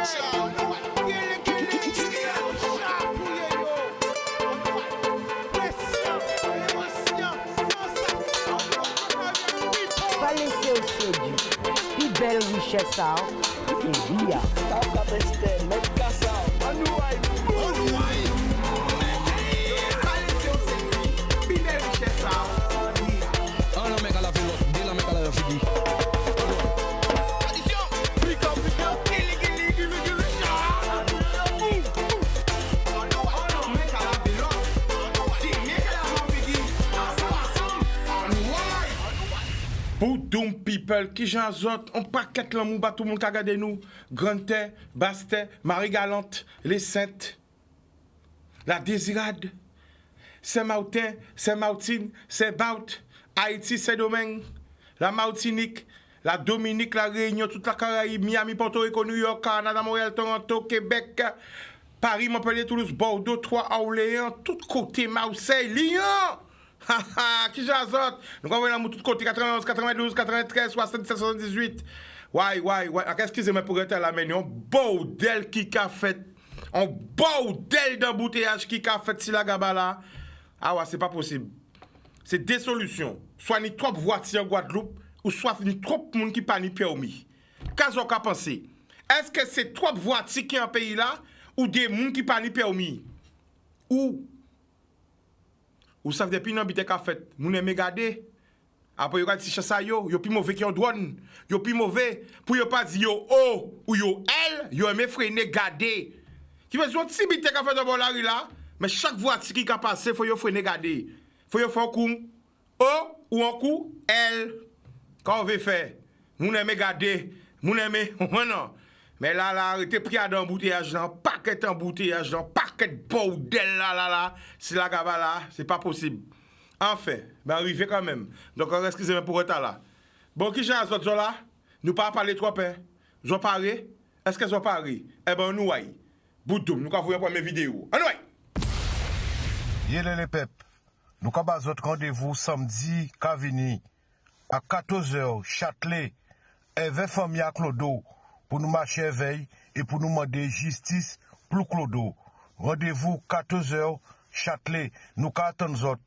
Pas laisser au séduit. Puis belle richesse, ça. Et bien. Boudoum people, qui j'en zot, on paquet l'amour, bah tout le monde qui a regardé nous. Grande Terre, Basse Terre, Marie Galante, les Saintes, la Désirade, Saint-Martin, Saint-Martine, Saint-Baut, Haïti, Saint-Domingue, la Martinique, la Dominique, la Réunion, toute la Caraïbe, Miami, Porto Rico, New York, Canada, Montréal, Toronto, Québec, Paris, Montpellier, Toulouse, Bordeaux, Troyes, Orléans, tout côté, Marseille, Lyon. Qui j'azote? Nous avons l'amour tout côté 91, 92, 93, 77, 78. Ouais. Excusez-moi pour être là, mais un bordel qui a fait. Un bordel d'embouteillage qui a fait si la gabala. Ah ouais, c'est pas possible. C'est deux solutions. Soit ni trop voitures en Guadeloupe, ou soit ni trop de monde qui pas ni permis. Qu'est-ce qu'on a pensé? Est-ce que c'est trop voitures qui en pays là, ou des gens qui pas ni permis? Ou ça depuis nan bite ka fait, moun aime garder. Après yo ka ti chassa yo plus mauvais ki yon douane, yo plus mauvais pour yo pas di yo O ou yo L, yo aime freiner garder. Qui veut dire si bite ka fait dans la rue là, mais chaque voiture qui ka passer faut yo freiner garder. Faut yo faire un coup O ou un coup L. Quand on veut faire, moun aime garder, moun aime non. Mais là, arrêtez pris à d'embouteillage, dans paquet d'embouteillage, dans paquet de bordel là, c'est la gaba là, c'est pas possible. Enfin, ben arrivé quand même. Donc, excusez-moi pour être là. Bon, qui j'ai à ce là? Nous pas parler trop, hein? Ils ont parlé? Est-ce qu'ils ont parlé? Eh ben, nous, ouais. Boudoum, nous avons vu la première vidéo. Ah, ouais. Yélé les pep. Nous avons notre rendez-vous samedi, Kavini, à 14h, Châtelet, avec famille à Clodo. Pour nous marcher éveil et pour nous demander justice pour Clodo. Rendez-vous 14h, Châtelet, nous attendons.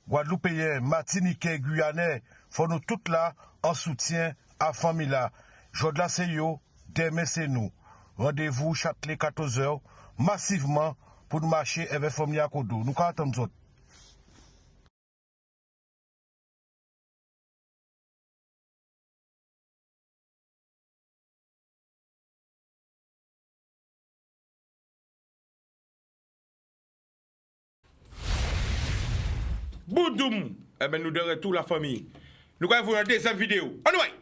Guadeloupéens, Martiniquais, Guyanais, faut nous toutes là en soutien à la famille là. Jodla c'est yo, demain c'est nous. Rendez-vous Châtelet 14h, massivement pour nous marcher avec famille à Clodo. Nous attendons. Boudoum. Eh ben, nous de retour la famille. Nous allons voir une deuxième vidéo. On ouais.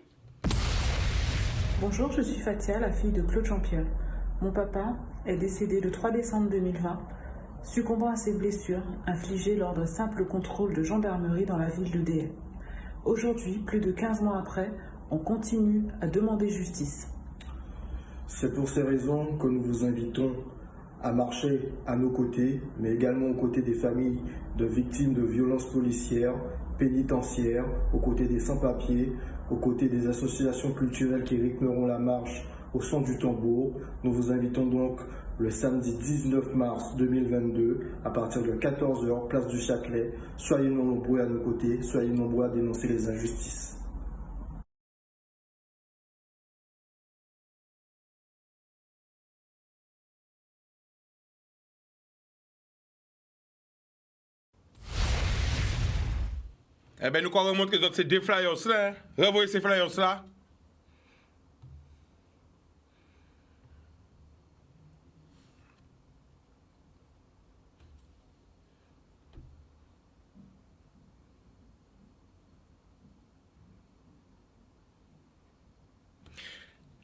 Bonjour, je suis Fatia, la fille de Claude Champion. Mon papa est décédé le 3 décembre 2020, succombant à ses blessures infligées lors d'un simple contrôle de gendarmerie dans la ville de Dieppe. Aujourd'hui, plus de 15 mois après, on continue à demander justice. C'est pour ces raisons que nous vous invitons à marcher à nos côtés, mais également aux côtés des familles de victimes de violences policières, pénitentiaires, aux côtés des sans-papiers, aux côtés des associations culturelles qui rythmeront la marche au son du tambour. Nous vous invitons donc le samedi 19 mars 2022 à partir de 14h, place du Châtelet. Soyez nombreux à nos côtés, soyez nombreux à dénoncer les injustices. Eh bien, nous allons remontrer que ces deux flyers là. Revoyez ces flyers là.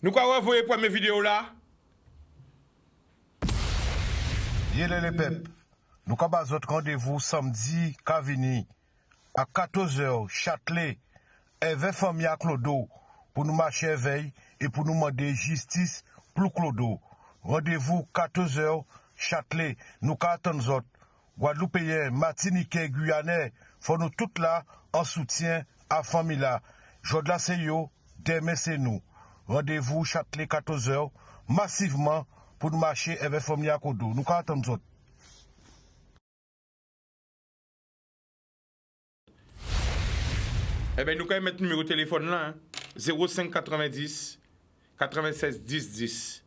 Nous allons revoyer la première vidéo là. Yélé les pep. Nous avons notre rendez-vous samedi, Kavini, à 14h, Châtelet, avec famille à Clodo, pour nous marcher éveil et pour nous demander justice pour Clodo. Rendez-vous 14h, Châtelet, nous attendons. Guadeloupéens, Martiniquais, Guyanais, faut nous toutes là en soutien à la famille là. Jodla c'est yo, demain c'est nous. Rendez-vous Châtelet 14h, massivement pour nous marcher avec famille à Kodo. Nous attendons autres. Eh bien, nous allons mettre le numéro de téléphone là, hein? 05 90 96 10 10.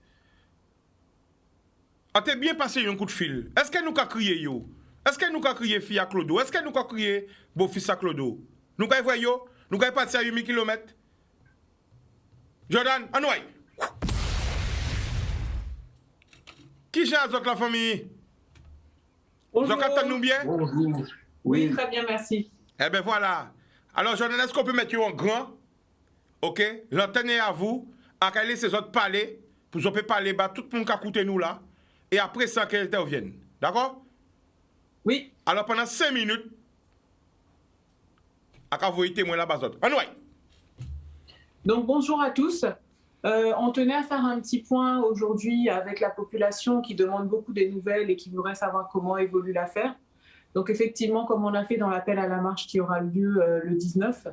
On t'a bien passé un coup de fil. Est-ce que nous avons crié yo? Est-ce que nous avons crié fille à Clodo? Est-ce que nous avons crié beau-fils à Clodo? Nous avons vu yo? Nous avons parti à 8 000 km? Jordan, en ouais. Qui j'ai avec la famille? Bonjour. Vous entendez-nous bien? Bonjour. Oui, très bien, merci. Eh bien voilà. Alors, Jordan, est-ce qu'on peut mettre en grand? OK? L'antenne est à vous. À caler ces autres parler. Pour qu'on peut parler, bah, tout le monde qui a écouté nous là. Et après ça, qu'elle intervienne. D'accord? Oui, Alors, pendant 5 minutes, à vous témoin là-bas. En ouais. donc bonjour à tous. On tenait à faire un petit point aujourd'hui avec la population qui demande beaucoup des nouvelles et qui voudrait savoir comment évolue l'affaire. Donc effectivement, comme on a fait dans l'appel à la marche qui aura lieu le 19,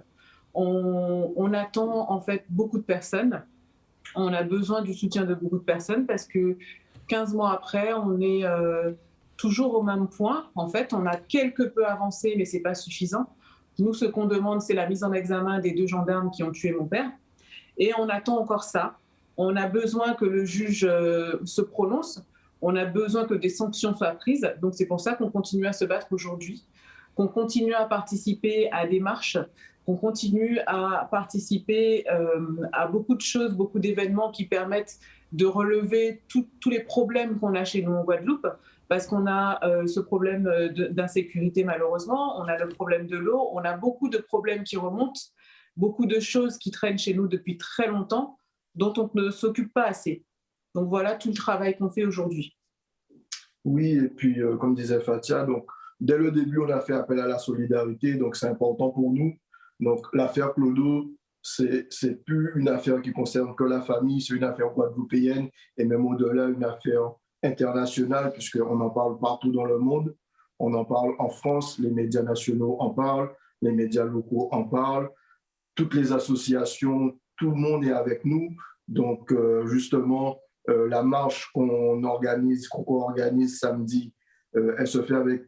on attend en fait beaucoup de personnes. On a besoin du soutien de beaucoup de personnes parce que 15 mois après, on est toujours au même point. En fait, on a quelque peu avancé, mais ce n'est pas suffisant. Nous, ce qu'on demande, c'est la mise en examen des 2 gendarmes qui ont tué mon père. Et on attend encore ça. On a besoin que le juge se prononce. On a besoin que des sanctions soient prises. Donc, c'est pour ça qu'on continue à se battre aujourd'hui, qu'on continue à participer à des marches, qu'on continue à participer à beaucoup de choses, beaucoup d'événements qui permettent de relever tous les problèmes qu'on a chez nous en Guadeloupe, parce qu'on a ce problème d'insécurité malheureusement, on a le problème de l'eau, on a beaucoup de problèmes qui remontent, beaucoup de choses qui traînent chez nous depuis très longtemps, dont on ne s'occupe pas assez. Donc voilà tout le travail qu'on fait aujourd'hui. Oui, et puis comme disait Fatia, donc dès le début, on a fait appel à la solidarité, donc c'est important pour nous. Donc l'affaire Clodo, c'est plus une affaire qui concerne que la famille, c'est une affaire guadeloupéenne et même au-delà, une affaire internationale, puisqu'on en parle partout dans le monde. On en parle en France, les médias nationaux en parlent, les médias locaux en parlent, toutes les associations, tout le monde est avec nous. Donc justement, la marche qu'on organise samedi, elle se fait avec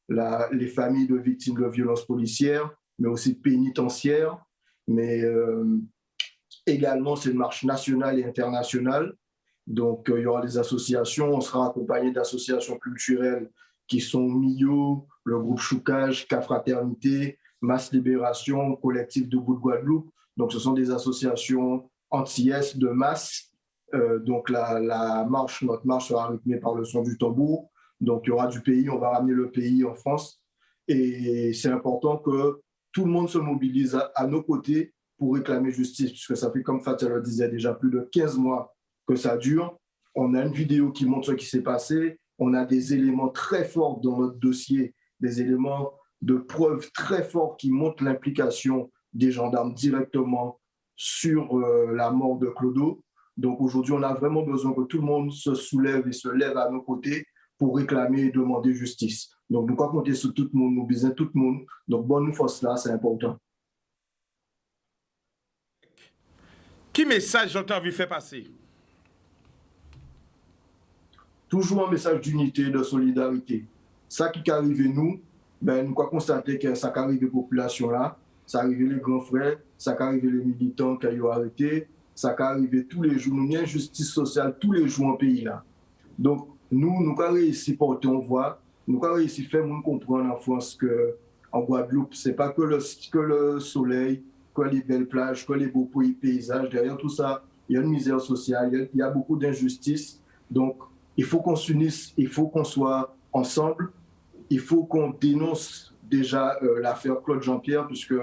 les familles de victimes de violences policières, mais aussi pénitentiaires. Mais également, c'est une marche nationale et internationale. Donc, il y aura des associations. On sera accompagné d'associations culturelles qui sont MIO, le groupe Choucage, Cafraternité, Masse Libération, Collectif Debout de Guadeloupe. Donc, ce sont des associations antillaises de masse. Donc, notre marche sera rythmée par le son du tambour. Donc, il y aura du pays, on va ramener le pays en France. Et c'est important que tout le monde se mobilise à nos côtés pour réclamer justice, puisque ça fait, comme Fatia le disait, déjà plus de 15 mois que ça dure. On a une vidéo qui montre ce qui s'est passé. On a des éléments très forts dans notre dossier, des éléments de preuves très forts qui montrent l'implication des gendarmes directement sur la mort de Clodo. Donc aujourd'hui, on a vraiment besoin que tout le monde se soulève et se lève à nos côtés pour réclamer et demander justice. Donc, nous comptons sur tout le monde, nous besoin tout le monde. Donc, bonne nous force là, c'est important. Qui message j'entends envie de faire passer? Toujours un message d'unité, de solidarité. Ça qui arrive nous, ben, nous avons constaté que ça qui arrive aux populations là, ça arrive les grands frères, ça qui arrive les militants qui ont arrêté, ça qui arrive tous les jours. Nous avons une justice sociale tous les jours en pays là. Donc, nous avons réussi à porter en voix, nous avons réussi à faire comprendre en France qu'en Guadeloupe, ce n'est pas que le soleil, que les belles plages, que les beaux paysages. Derrière tout ça, il y a une misère sociale, il y a beaucoup d'injustices. Donc, il faut qu'on s'unisse, il faut qu'on soit ensemble, il faut qu'on dénonce déjà l'affaire Claude Jean-Pierre, puisque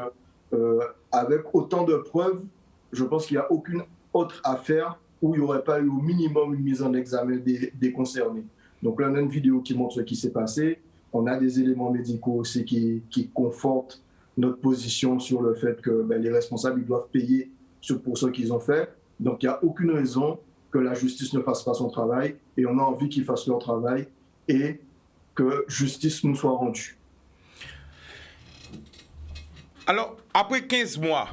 avec autant de preuves, je pense qu'il n'y a aucune autre affaire où il n'y aurait pas eu au minimum une mise en examen des concernés. Donc là, on a une vidéo qui montre ce qui s'est passé. On a des éléments médicaux aussi qui confortent notre position sur le fait que les responsables ils doivent payer pour ce qu'ils ont fait. Donc il n'y a aucune raison que la justice ne fasse pas son travail et on a envie qu'ils fassent leur travail et que justice nous soit rendue. Alors, après 15 mois,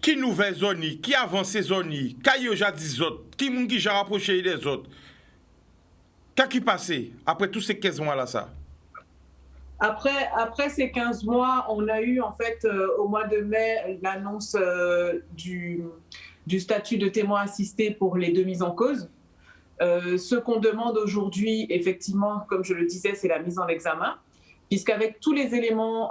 qui nouvelle zone, qui avance zone, qui a dit autres, qui moun qui j'ai rapproché des autres. Qu'est-ce qui passé après tous ces 15 mois là ça? Après ces 15 mois, on a eu en fait au mois de mai l'annonce du statut de témoin assisté pour les deux mises en cause. Ce qu'on demande aujourd'hui, effectivement, comme je le disais, c'est la mise en examen, puisqu'avec tous les éléments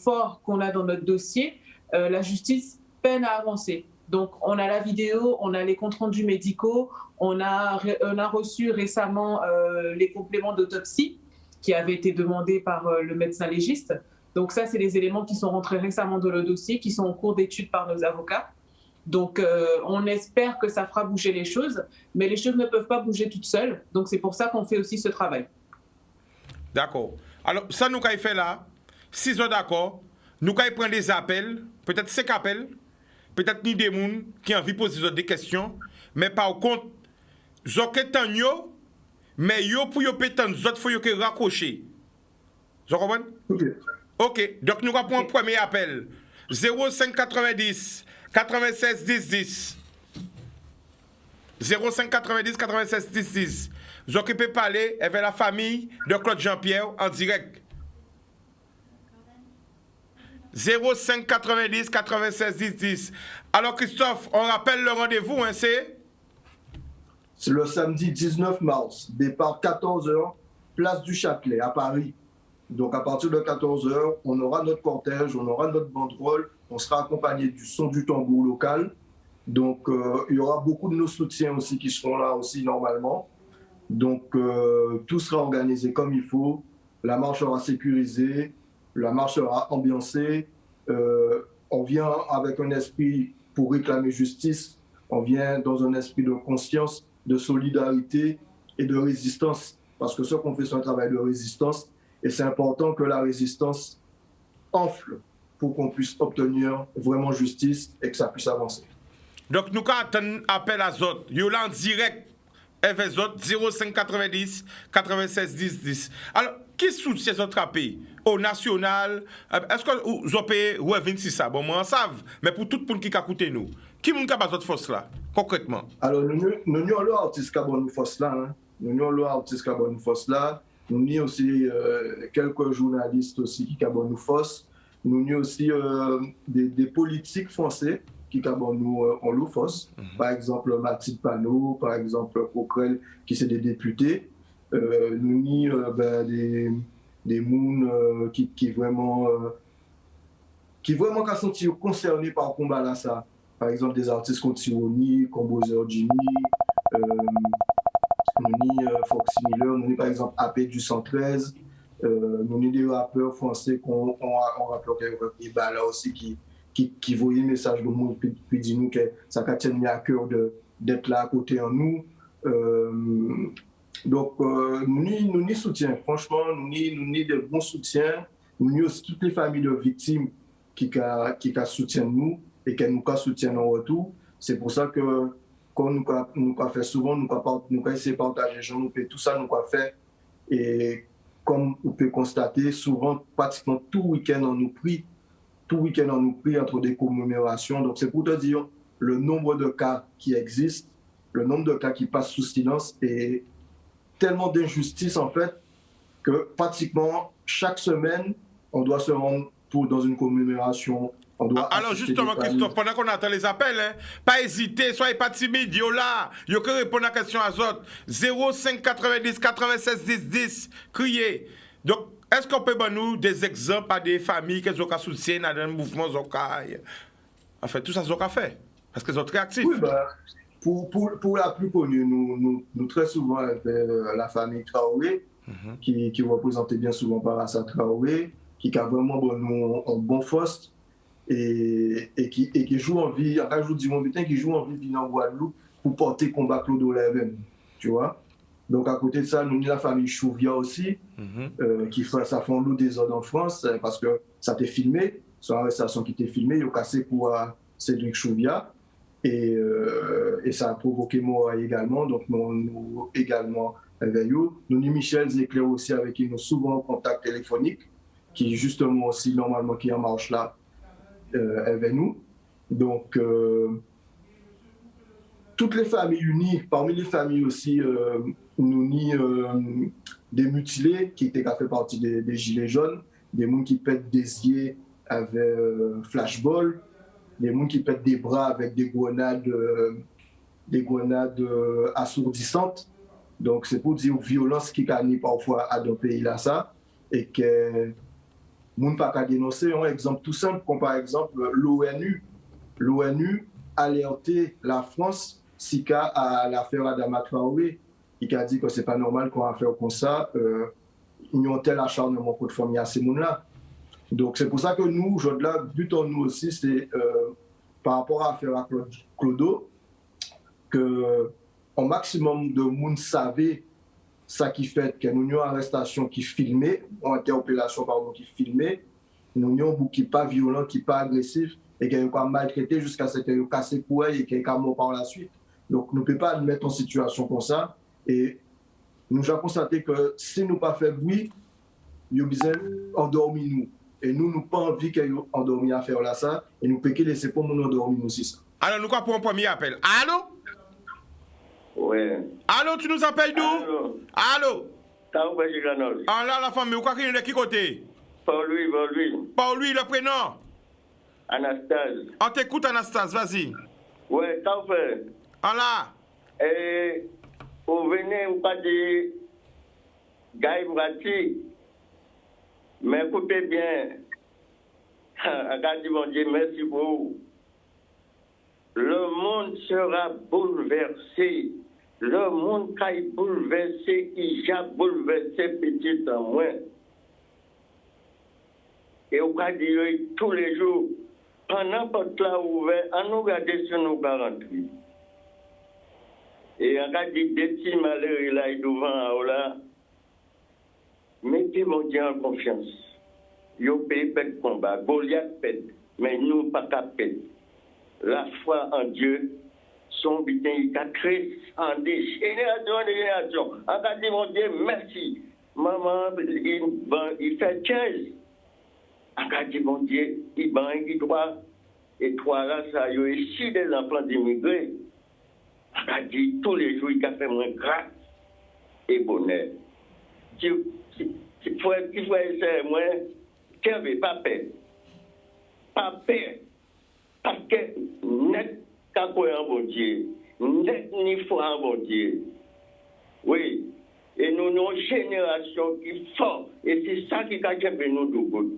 forts qu'on a dans notre dossier, la justice peine à avancer. Donc, on a la vidéo, on a les comptes rendus médicaux, on a reçu récemment les compléments d'autopsie qui avaient été demandés par le médecin légiste. Donc ça, c'est des éléments qui sont rentrés récemment dans le dossier, qui sont en cours d'étude par nos avocats. Donc, on espère que ça fera bouger les choses, mais les choses ne peuvent pas bouger toutes seules. Donc, c'est pour ça qu'on fait aussi ce travail. D'accord. Alors, ça, nous, avons fait là, si vous êtes d'accord, nous avons pris des appels, peut-être 5 appels, peut-être ni des gens qui ont envie de poser des questions, mais par contre, vous avez yo, mais yo pour yo pétan, vous autres, il faut raccrocher. Vous comprenez? Ok. Donc, nous avons pris un premier appel. 0590 96 10 10. 0590 96 10 10. Vous occupez parler avec la famille de Claude Jean-Pierre en direct. 0590 96 10 10. Alors Christophe, on rappelle le rendez-vous, hein, c'est le samedi 19 mars, départ 14h, place du Châtelet à Paris. Donc à partir de 14h, on aura notre cortège, on aura notre banderole, on sera accompagné du son du tambour local. Donc il y aura beaucoup de nos soutiens aussi qui seront là aussi normalement. Donc tout sera organisé comme il faut, la marche sera sécurisée, la marche sera ambiancée. On vient avec un esprit pour réclamer justice, on vient dans un esprit de conscience, de solidarité et de résistance. Parce que ce qu'on fait, c'est un travail de résistance. Et c'est important que la résistance enfle pour qu'on puisse obtenir vraiment justice et que ça puisse avancer. Donc, nous avons un appel à Zot. Nous en direct avec Zot 0590 96 10 10. Alors, qui soutient ces autres pays au national? Est-ce que vous avez revenu sur ça? Bon, moi, on savent, mais pour tout le monde qui a écouté nous, qui est cette force là, concrètement? Alors, nous avons l'artiste qui a bonne force là. Nous avons l'artiste qui a bonne force là. Nous avons aussi quelques journalistes aussi qui ont bonne force. Nous avons aussi des politiques français qui ont nous force. Par exemple, Mathilde Panot, par exemple, Coquerel, qui sont des députés. Nous avons des mouns qui vraiment sont concernés par le combat là ça. Par exemple, des artistes comme Tironi, comme Bowser Jimmy, nous avons Foxy Miller, nous avons par exemple AP du 113, nous avons des rappeurs français qu'on rappeur qui est là aussi qui voyait le message de monde puis dit nous que ça tient à cœur d'être là à côté en nous. Donc nous soutien, franchement, nous de bons soutiens, nous aussi toutes les familles de victimes qui soutiennent nous et qui nous soutiennent en retour. C'est pour ça que quand nous fait souvent, nous essayons de partager, tout ça nous fait. Et comme vous pouvez constater, souvent, pratiquement tout week-end, on nous prie entre des commémorations. Donc c'est pour te dire le nombre de cas qui existent, le nombre de cas qui passent sous silence et tellement d'injustice en fait que pratiquement chaque semaine, on doit se rendre dans une commémoration. Alors justement, Christophe, pendant qu'on attend les appels, pas hésiter, soyez pas timide, yo là, yo que répondre à la question à Zot, 05 90 96 10 10, criez. Donc, est-ce qu'on peut nous des exemples à des familles qui ont soutien dans le mouvement Zoka? En fait, tout ça Zoka fait, parce qu'ils sont très actifs. Oui, pour la plus connue, nous très souvent avec la famille Traoré, qui représentait bien souvent par Assa Traoré, qui a vraiment un bon force. Et qui joue en vie, qui joue en vie en Guadeloupe pour porter combat Claude Oleven, tu vois. Donc à côté de ça, nous avons la famille Chouvia aussi, qui fait ça fait un lot des ordres en France, parce que ça a été filmé, son arrestation qui était filmée, il a cassé pour Cédric Chouvia, et ça a provoqué moi également, donc nous également avec eux. Nous avons Michel Zécler aussi, avec qui nous souvent en contact téléphonique, qui justement aussi normalement qui en marche là, avec nous. Donc, toutes les familles unies, parmi les familles aussi, nous unit des mutilés qui étaient fait partie des Gilets jaunes, des gens qui pètent des yeux avec flashball, des gens qui pètent des bras avec des grenades assourdissantes. Donc, c'est pour dire violence qui gagne parfois à nos pays là, ça, et que nous ne pas qu'à dénoncer. Un exemple tout simple, comme par exemple l'ONU. L'ONU alerté la France SICA à l'affaire Adama Traoré, qui a dit que c'est pas normal qu'on va faire comme ça. Ils ont tel acharnement pour famille à ces gens-là. Donc c'est pour ça que nous, aujourd'hui, le but en nous aussi, c'est par rapport à l'affaire à Clodo, que un maximum de monde savait ça qui fait que nous avons une arrestation qui filmait, une interpellation pardon qui filmait, nous avons un bouc qui n'est pas violent, qui n'est pas agressif, et qui n'est pas maltraité jusqu'à ce qu'il ait cassé pour elle et qu'il ait mort par la suite. Donc nous ne pouvons pas nous mettre en situation comme ça. Et nous avons constaté que si nous ne pas fait bruit, nous avons besoin d'endormir nous. Et nous n'avons pas envie qu'ils endormi à faire là ça. Et nous pouvons laisser pour nous endormir nous aussi ça. Alors nous quoi pour un premier appel. Allô? Ouais. Allô, tu nous appelles d'où? Allô. Allô? T'as ouvert le canal. Ah là, la famille, vous croyez qu'il est de qui côté? Paul-Louis. Paul-Louis, le prénom? Anastase. On t'écoute, Anastase, vas-y. Ouais, t'as ouvert. Ah là? Et vous venez, vous pas de Gaï Brati. Mais écoutez bien. Regardez, mon Dieu, merci pour vous. Le monde sera bouleversé. Le monde qui est bouleversé, il a bouleversé petit en moins. Et on va dire tous les jours, pendant que là ouvert, on nous regarde sur nos garanties. Et on va dire des petits malheurs là devant là. Mettez mon Dieu en confiance. Yo pays pète combat, Goliath pète, mais nous pas qu'à pète. La foi en Dieu, son butin, il a créé en des générations. On a dit, mon Dieu, merci. Maman, il fait 15. On a dit, mon Dieu, il doit. Et toi, là, ça y est ici des enfants d'immigrés. On a dit, tous les jours, il a fait moins grâce et bonheur. Il faut essayer moins, qu'il n'y avait pas peur. Pas peur. Parce que net qu'à quoi un bon Dieu, net ni foi un bon Dieu. Oui, et nous avons une génération qui est forte, et c'est ça qui a fait nous de good.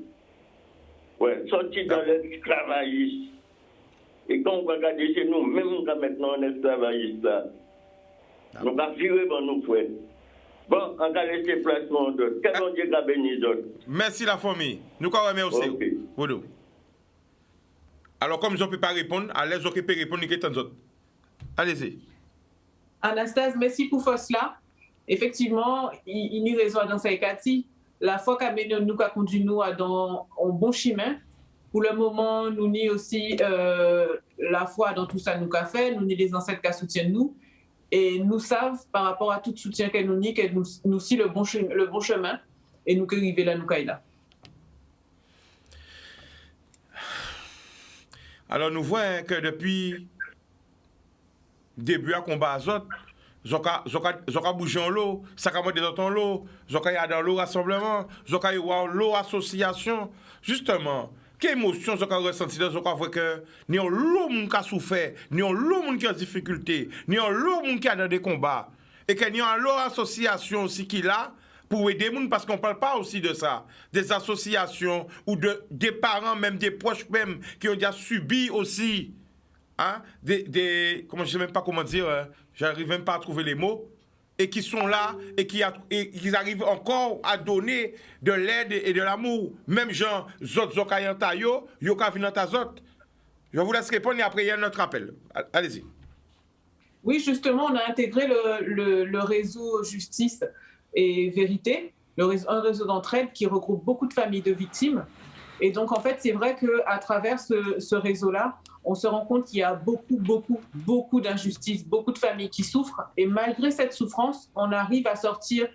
Oui, sortir dans l'esclavagisme. Et quand on va regarder chez nous, même quand maintenant on est esclavagiste là, on va virer dans nos frères. Bon, on va laisser place pour d'autres. Quel bon Dieu a béni d'autres. Merci la famille. Nous quoi remercier. Ok. Bodo. Alors, comme je ne peux pas répondre, à l'aise, je peux répondre à autres. Allez-y. Anastase, merci pour cela. Effectivement, il y a raison dans ces cas. La foi qu'a mené nous, qu'a conduit nous dans un bon chemin. Pour le moment, nous n'y aussi la foi dans tout ça nous qu'a fait, nous n'y les ancêtres qui soutiennent nous. Et nous savons, par rapport à tout soutien qu'elle nous nie, que nous si le bon chemin et nous que arriver là, nous là. Alors nous voyons que depuis début à combat azot, Zoka bouger en l'eau, ça a monté dans l'eau, Zoka y a dans l'eau rassemblement, Zoka y a l'eau association. Justement, quelle émotion Zoka ressenti dans Zoka voit que ni on l'eau moun qui a souffert, ni on l'eau moun qui a difficulté, ni on l'eau moun qui a dans des combats, et que ni on l'eau association aussi qui là pour aider les gens, parce qu'on ne parle pas aussi de ça. Des associations ou des parents, même des proches même, qui ont déjà subi aussi, hein, comment je ne sais même pas comment dire, j'arrive même pas à trouver les mots, et qui sont là, et qui arrivent encore à donner de l'aide et de l'amour. Même gens, Zot Zokayantayo, Yoka Vinantazot. Je vous laisse répondre et après il y a notre appel. Allez-y. Oui, justement, on a intégré le réseau Justice et Vérité, un réseau d'entraide qui regroupe beaucoup de familles de victimes. Et donc, en fait, c'est vrai qu'à travers ce réseau-là, on se rend compte qu'il y a beaucoup d'injustices, beaucoup de familles qui souffrent. Et malgré cette souffrance, on arrive à sortir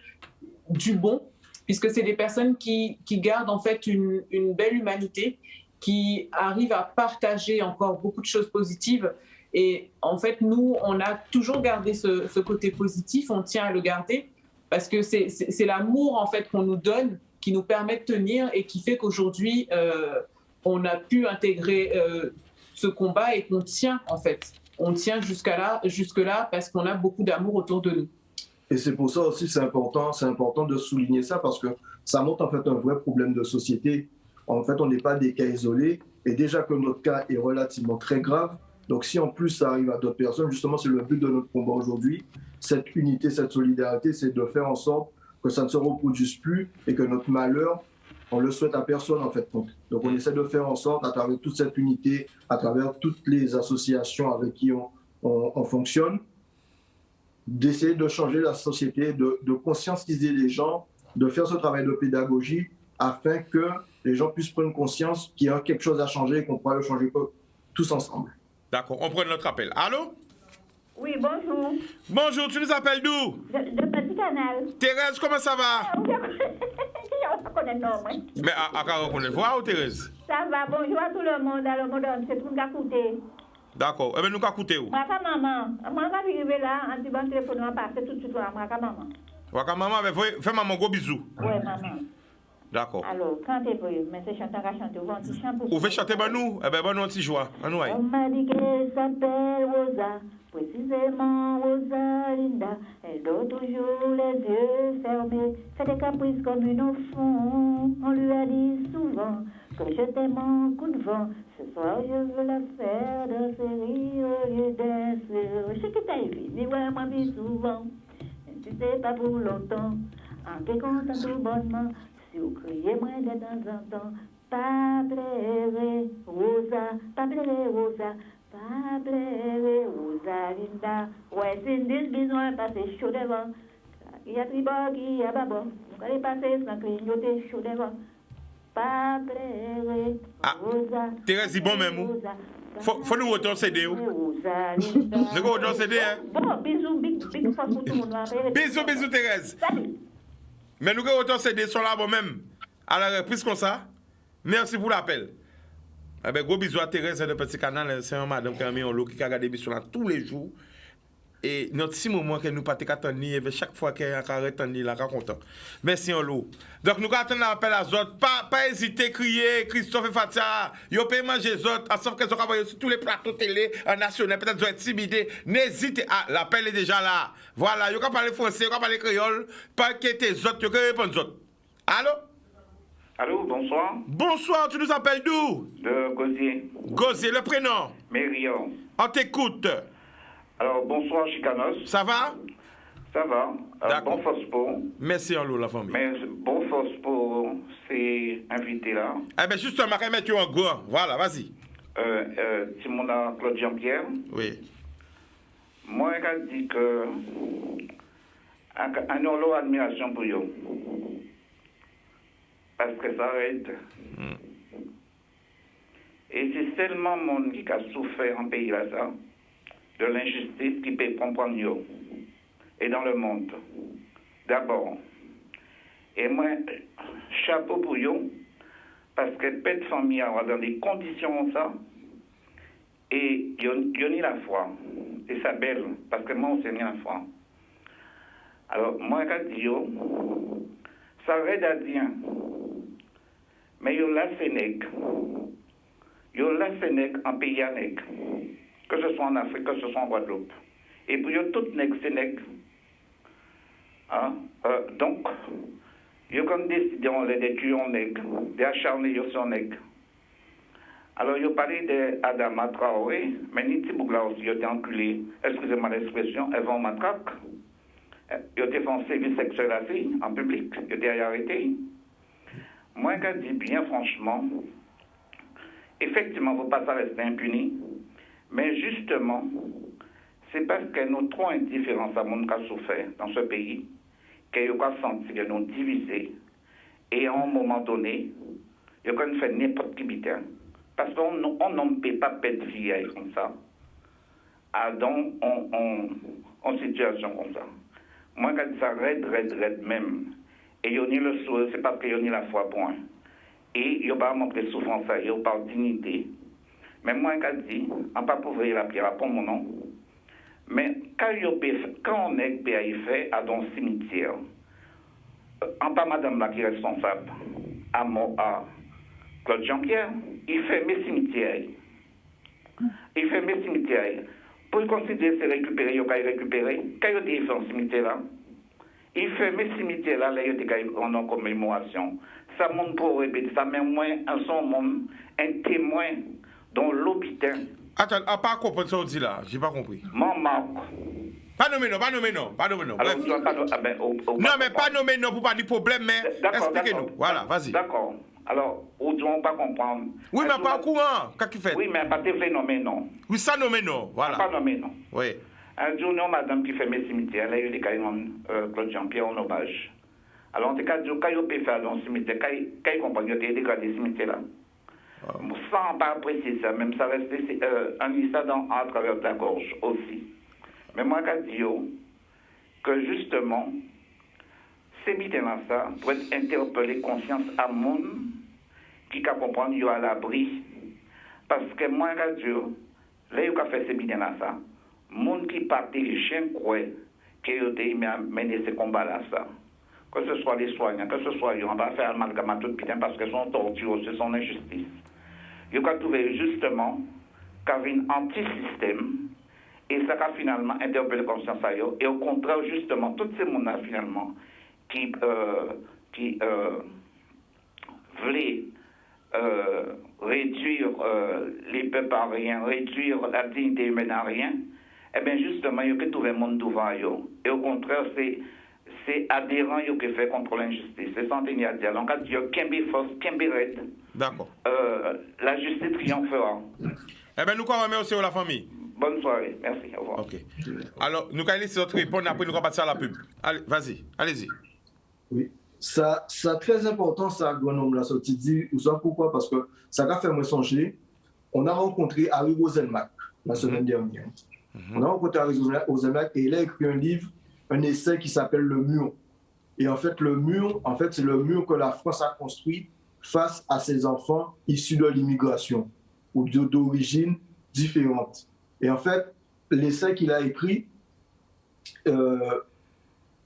du bon, puisque c'est des personnes qui gardent en fait une belle humanité qui arrive à partager encore beaucoup de choses positives. Et en fait, nous, on a toujours gardé ce côté positif, on tient à le garder, parce que c'est l'amour en fait qu'on nous donne, qui nous permet de tenir et qui fait qu'aujourd'hui, on a pu intégrer ce combat et qu'on tient en fait. On tient jusque-là parce qu'on a beaucoup d'amour autour de nous. Et c'est pour ça aussi c'est important de souligner ça parce que ça montre en fait un vrai problème de société. En fait, on n'est pas des cas isolés et déjà que notre cas est relativement très grave. Donc si en plus ça arrive à d'autres personnes, justement c'est le but de notre combat aujourd'hui, cette unité, cette solidarité, c'est de faire en sorte que ça ne se reproduise plus et que notre malheur, on le souhaite à personne en fait. Donc on essaie de faire en sorte à travers toute cette unité, à travers toutes les associations avec qui on fonctionne, d'essayer de changer la société, de conscientiser les gens, de faire ce travail de pédagogie afin que les gens puissent prendre conscience qu'il y a quelque chose à changer et qu'on pourra le changer tous ensemble. D'accord, on prend notre appel. Allô? Oui, bonjour. Bonjour, tu nous appelles d'où? De Petit Canal. Thérèse, comment ça va? On connaît non, moi. Mais à reconnaître voix ou Thérèse? Ça va, bonjour à tout le monde, à le monde entier, tout le monde a écouté. D'accord, eh bien nous qu'à écouter où? Moi, maman, moi, quand je arrive là, un petit bon téléphone, on va passer tout de suite à moi, maman. Waka maman, fais maman gros bisous. Oui, maman. D'accord. Alors, chantez pour eux, mais c'est chanteur à chanter, on petit chant pour vous. Vous faites chanter pour nous? Eh bien, bon, nous, petit joie. On m'a dit qu'elle s'appelle Rosa, précisément Rosa Linda. Elle dort toujours les yeux fermés, fait des caprices comme une au fond. On lui a dit souvent que je t'aime en coup de vent. Ce soir, je veux la faire danser au lieu d'un sourire. Je sais que t'as vu, mais ouais, moi, bien souvent. Tu sais pas pour longtemps, en te content tout bonnement. Si vous criez moins de temps en temps, pas pleurer, Rosa, pas pleurer, Rosa, pas pleurer, Rosa Linda. Ouais, c'est une besoin passer chaud devant. Il y a tribord qui y a babon. Vous allez passer sans clignoter chaud devant. Pas pleurer, Rosa. Thérèse, bon même. Faut nous retourner CD. Nous retourner CD, hein? Bon, bisous, big force pour tout le monde. Bisous, Thérèse. Salut. Mais nous retournner CD sont là, bon même. À la reprise comme ça. Merci pour l'appel. Eh bien, gros bisous à Thérèse de Petit Canal. C'est un madame qui a mis en lot qui a regardé l'émission là tous les jours. Et notre petit moment que nous pas attendre, chaque fois qu'elle a attendre, là, content. Merci en lot. Donc nous attendons l'appel à Zot. Pas hésiter, crier, Christophe et Fatia. Yo peut manger Zot, sauf qu'elles ont envoyé sur tous les plateaux télé nationaux. Peut-être vous êtes intimidés. N'hésitez pas. L'appel est déjà là. Voilà. Yo peut parler français, yo peut parler créole. Pas quitter Zot, yo peut répondre Zot. Allô? Allô, bonsoir. Bonsoir, tu nous appelles d'où? De Gosier. Gosier, le prénom? Mérion. On t'écoute. Alors, bonsoir, Chicanos. Ça va? Ça va. Bon Fospo. Merci, en la famille. Mais bon Fospo, c'est invité là. Eh bien, justement, je vais mettre en gros. Voilà, vas-y. Simona Claude Jean-Pierre. Oui. Moi, je dis que. Un lot d'admiration pour eux. Parce que ça aide. Et c'est seulement le monde qui a souffert en pays là, ça. De l'injustice qui peut comprendre yo et dans le monde d'abord et moi chapeau pour yo parce que peu de familles dans des conditions comme ça et yo ni la foi et ça belle parce que moi aussi ni la foi alors moi quand yo ça aide à dire mais yo la Sénèque en pays annexe que ce soit en Afrique, que ce soit en Guadeloupe. Et puis, il y a tout nègre, c'est nègre. Donc, il y a comme décidé, on les tuer en nègre, d'acharner sur nègre. Alors, il y a parlé d'Adama Traoré, mais Niti Bougla aussi, il a été enculé, excusez-moi l'expression, elle va en matraque. Il a été fait un service sexuel à la fille, en public, il a été arrêté. Moi, je dis bien franchement, effectivement, il ne faut pas ça rester impuni. Mais justement, c'est parce que nous trop indifférents à mon cas souffert dans ce pays, qu'il y a senti que nous divisés. Et à un moment donné, il y a quand fait n'importe qui bitin. Parce qu'on ne peut pas perdre vie comme ça. Donc, en situation comme ça. Moi, quand ça raide même. Et il y a le souhait, c'est parce qu'il y a la foi point. et il pas montré souffrance, il par dignité. Mais moi, je dis, on ne peut pas ouvrir la pierre pour mon nom. Mais quand on est fait à un cimetière, en pas madame là qui est responsable, à Claude Jean-Pierre, il fait mes cimetières. Il fait mes cimetières. Pour considérer c'est récupérer, il a récupéré. Quand il a fait un cimetière là, il fait mes cimetières là, il a en commémoration. Ça montre pour répéter ça, mais moi, un témoin dans l'hôpital. Attends, pas comprendre ce que tu dis là, j'ai pas compris. Mon Marc. Pas nommé non. Alors, tu dois pas non, mais pas nommé non pour pas de problème, mais expliquez-nous. Voilà, vas-y. D'accord. Alors, on ne doit pas comprendre. Oui, mais pas au courant. Qu'est-ce qu'il fait? Oui, mais pas te nommé non. Oui, ça nommé non. Voilà. Pas nommé non. Oui. Un jour, nous, madame qui fait mes cimetières, là, il y a des cas Claude Jean-Pierre en hommage. Alors, en tout cas, quand il peut faire dans le cimetière, quand il comprend qu'il y a des dégâts des cimetières là. Sans pas apprécier ça, même ça reste un glissade à travers la gorge aussi. Mais moi, je dis que justement, ces bidons-là, ça doit interpeller conscience à monde qui peut comprendre qu'il y a à l'abri. Parce que moi, je dis, là, il a fait ces bidons-là, ça, monde qui part intelligent, croit qu'il a mené ces combats-là, ça. Que ce soit les soignants, que ce soit, on va faire amalgame à tout le bidon parce que son torture, c'est son injustice. Il a trouvé justement qu'il y avait un anti-système et ça a finalement interpellé la conscience à eux. Et au contraire, justement, tous ces gens-là, finalement, qui voulaient réduire les peuples à rien, réduire la dignité humaine à rien, eh bien, justement, il y a trouvé le monde devant eux. Et au contraire, c'est adhérent qui fait contre l'injustice. C'est sans tenir à dire. Donc, il y a Kembe force, Kembe red. D'accord. La justice triomphera. Eh bien, nous remercions aussi la famille. Bonne soirée. Merci. Au revoir. OK. Alors, nous allons laisser notre réponse, après nous allons passer à la pub. Allez, vas-y. Allez-y. Oui. Ça très important, ça, agronome, là, ce que tu dis. Vous savez pourquoi? Parce que ça a fait moi songer. On a rencontré Harry Rosenmack la semaine dernière. On a rencontré Harry Rosenmack et il a écrit un livre, un essai qui s'appelle Le Mur. Et en fait, le mur, c'est le mur que la France a construit face à ses enfants issus de l'immigration ou d'origine différente. Et en fait, l'essai qu'il a écrit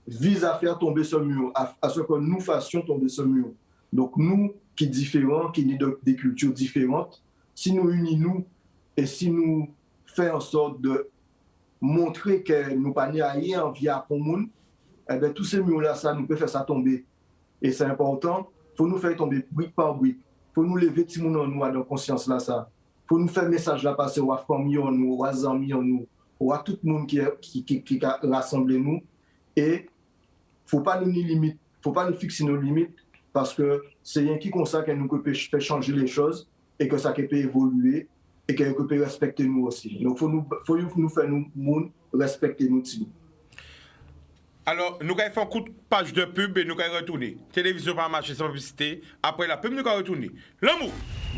vise à faire tomber ce mur, à ce que nous fassions tomber ce mur. Donc nous, qui sommes différents, qui sommes des cultures différentes, si nous unissons et si nous faisons en sorte de montrer que nous pas rien en vie à commun, eh bien tous ces murs-là, ça nous peut faire ça tomber. Et c'est important, il faut nous faire tomber brique par brique. Il faut nous lever tout le monde en nous, dans conscience là ça. Il faut nous faire message là passer aux familles en nous, aux amis en nous, à tout le monde qui a rassemblé nous. Et il ne faut pas nous limiter, il ne faut pas nous fixer nos limites parce que c'est rien qui comme ça que nous peut faire changer les choses et que ça peut évoluer et que peut respecter nous aussi. Donc il faut nous faire nous respecter nous aussi. Alors, nous allons faire un coup de page de pub et nous allons retourner. Télévision par marché sans publicité. Après la pub, nous allons retourner. L'amour.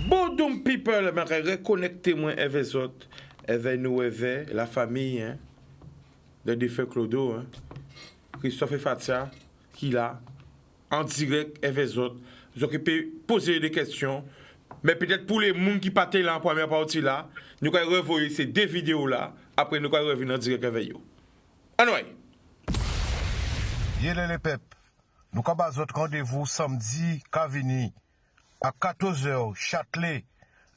Bodum people, je reconnecter-moi avec les autres, avec nous, avec la famille, hein, de défunt Clodo, hein. Christophe et Fatia, qui là, en direct avec les autres. Vous pouvez poser des questions. Mais peut-être pour les gens qui partent là en première partie là, nous allons revoir ces deux vidéos là. Après, nous allons revenir en direct avec eux. Anyway. Yélé les pep, nous avons notre rendez-vous samedi, Kavini, à 14h, Châtelet,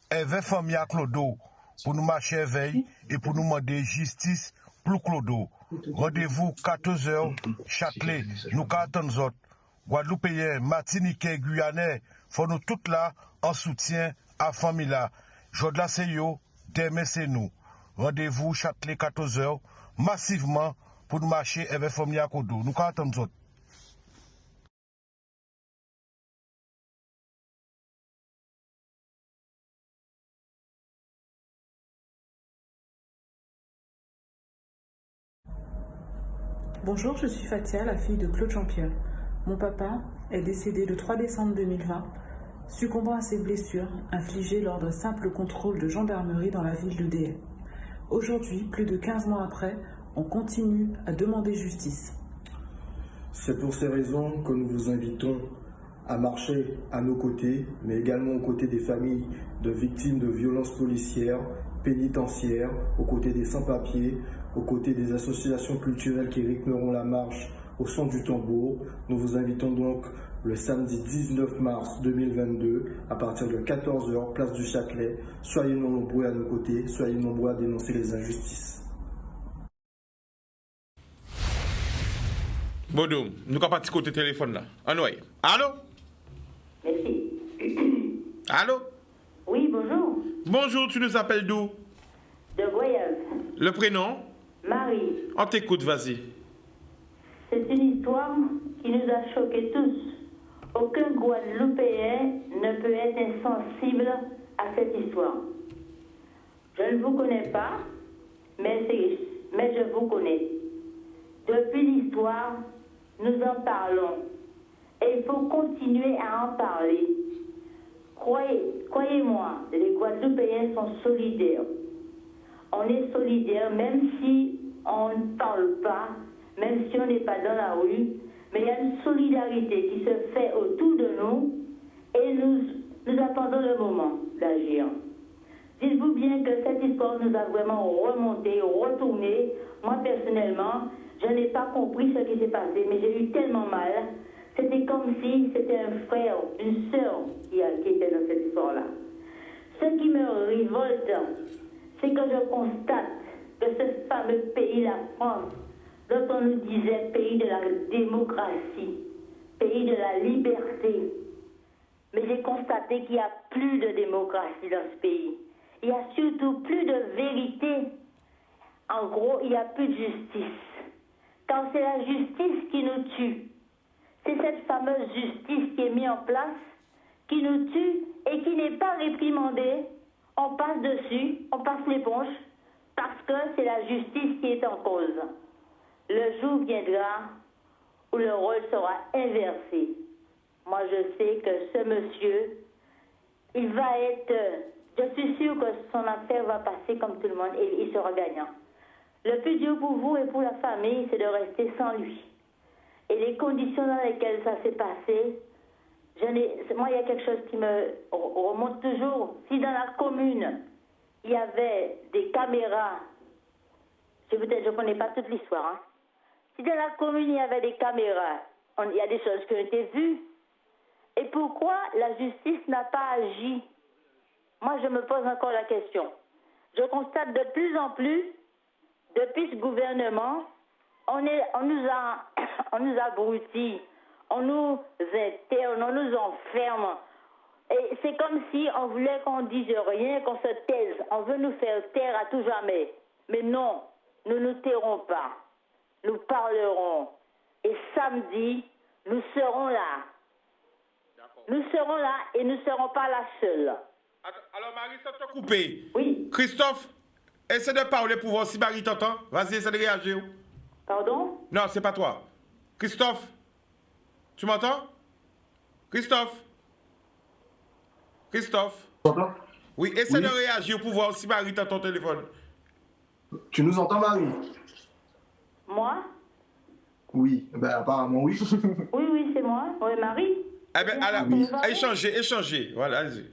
avec famille à Clodo, pour nous marcher éveil et pour nous demander justice pour Clodo. Rendez-vous 14h, Châtelet, nous attendons autres. Guadeloupéens, Martiniquais, Guyanais, faut nous toutes là en soutien à la famille là. Jodla c'est yo, demain c'est nous. Rendez-vous Châtelet 14h, massivement pour nous marcher avec famille à Clodo. Nous attendons autres. Bonjour, je suis Fatia, la fille de Claude Jean-Pierre. Mon papa est décédé le 3 décembre 2020, succombant à ses blessures infligées lors d'un simple contrôle de gendarmerie dans la ville de Dieppe. Aujourd'hui, plus de 15 mois après, on continue à demander justice. C'est pour ces raisons que nous vous invitons à marcher à nos côtés, mais également aux côtés des familles de victimes de violences policières, pénitentiaires, aux côtés des sans-papiers, aux côtés des associations culturelles qui rythmeront la marche au son du tambour. Nous vous invitons donc le samedi 19 mars 2022 à partir de 14 h, place du Châtelet. Soyez nombreux à nos côtés, soyez nombreux à dénoncer les injustices. Bodoum, nous avons parti côté téléphone là. Anouay. Allô? Merci. Allô? Oui, bonjour. Bonjour, tu nous appelles d'où? De Goyave. Le prénom? Marie. On t'écoute, vas-y. C'est une histoire qui nous a choqués tous. Aucun Guadeloupéen ne peut être insensible à cette histoire. Je ne vous connais pas, mais je vous connais. Depuis l'histoire, nous en parlons. Et il faut continuer à en parler. Croyez-moi, les Guadeloupéens sont solidaires. On est solidaires même si on ne parle pas, même si on n'est pas dans la rue, mais il y a une solidarité qui se fait autour de nous et nous attendons le moment d'agir. Dites-vous bien que cette histoire nous a vraiment remonté, retourné. Moi, personnellement, je n'ai pas compris ce qui s'est passé, mais j'ai eu tellement mal. C'était comme si c'était un frère, une sœur qui était dans cette histoire-là. Ce qui me révolte, c'est que je constate que ce fameux pays, la France, dont on nous disait pays de la démocratie, pays de la liberté, mais j'ai constaté qu'il n'y a plus de démocratie dans ce pays. Il n'y a surtout plus de vérité. En gros, il n'y a plus de justice. Quand c'est la justice qui nous tue, c'est cette fameuse justice qui est mise en place, qui nous tue et qui n'est pas réprimandée. On passe dessus, on passe l'éponge, parce que c'est la justice qui est en cause. Le jour viendra où le rôle sera inversé. Moi, je sais que ce monsieur, il va être... Je suis sûre que son affaire va passer comme tout le monde et il sera gagnant. Le plus dur pour vous et pour la famille, c'est de rester sans lui. Et les conditions dans lesquelles ça s'est passé, moi, il y a quelque chose qui me remonte toujours. Si dans la commune, il y avait des caméras, je ne connais pas toute l'histoire, hein. Si dans la commune, il y avait des caméras, il y a des choses qui ont été vues. Et pourquoi la justice n'a pas agi? Moi, je me pose encore la question. Je constate de plus en plus, depuis ce gouvernement, on nous a abrutis, on nous interne, on nous enferme. Et c'est comme si on voulait qu'on dise rien, qu'on se taise. On veut nous faire taire à tout jamais. Mais non, nous ne nous tairons pas. Nous parlerons. Et samedi, nous serons là. Nous serons là et nous ne serons pas la seule. Alors, Marie, ça t'a coupé. Oui. Christophe, essaie de parler pour voir si Marie t'entend. Vas-y, essaie de réagir. Pardon? Non, c'est pas toi. Christophe, tu m'entends? Christophe? Christophe? T'entends? Oui, essaie de réagir pour voir si Marie t'entend au téléphone. Tu nous entends, Marie? Moi? Oui, ben apparemment oui. Oui, c'est moi. Oui, Marie. Eh bien, alors, échangez. Voilà, allez-y.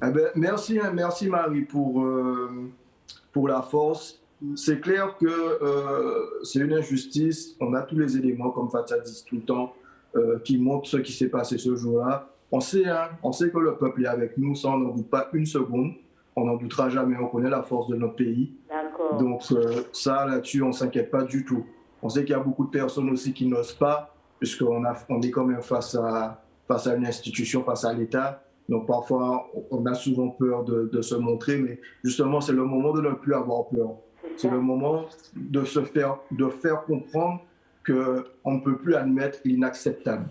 Eh ben, merci Marie pour la force. C'est clair que c'est une injustice. On a tous les éléments, comme Fatia dit tout le temps, qui montrent ce qui s'est passé ce jour-là. On sait que le peuple est avec nous, ça on n'en doute pas une seconde. On n'en doutera jamais, on connaît la force de notre pays. D'accord. Donc ça, là-dessus, on ne s'inquiète pas du tout. On sait qu'il y a beaucoup de personnes aussi qui n'osent pas, puisqu'on est quand même face à une institution, face à l'État. Donc parfois, on a souvent peur de se montrer, mais justement, c'est le moment de ne plus avoir peur. C'est le moment de faire comprendre qu'on ne peut plus admettre l'inacceptable.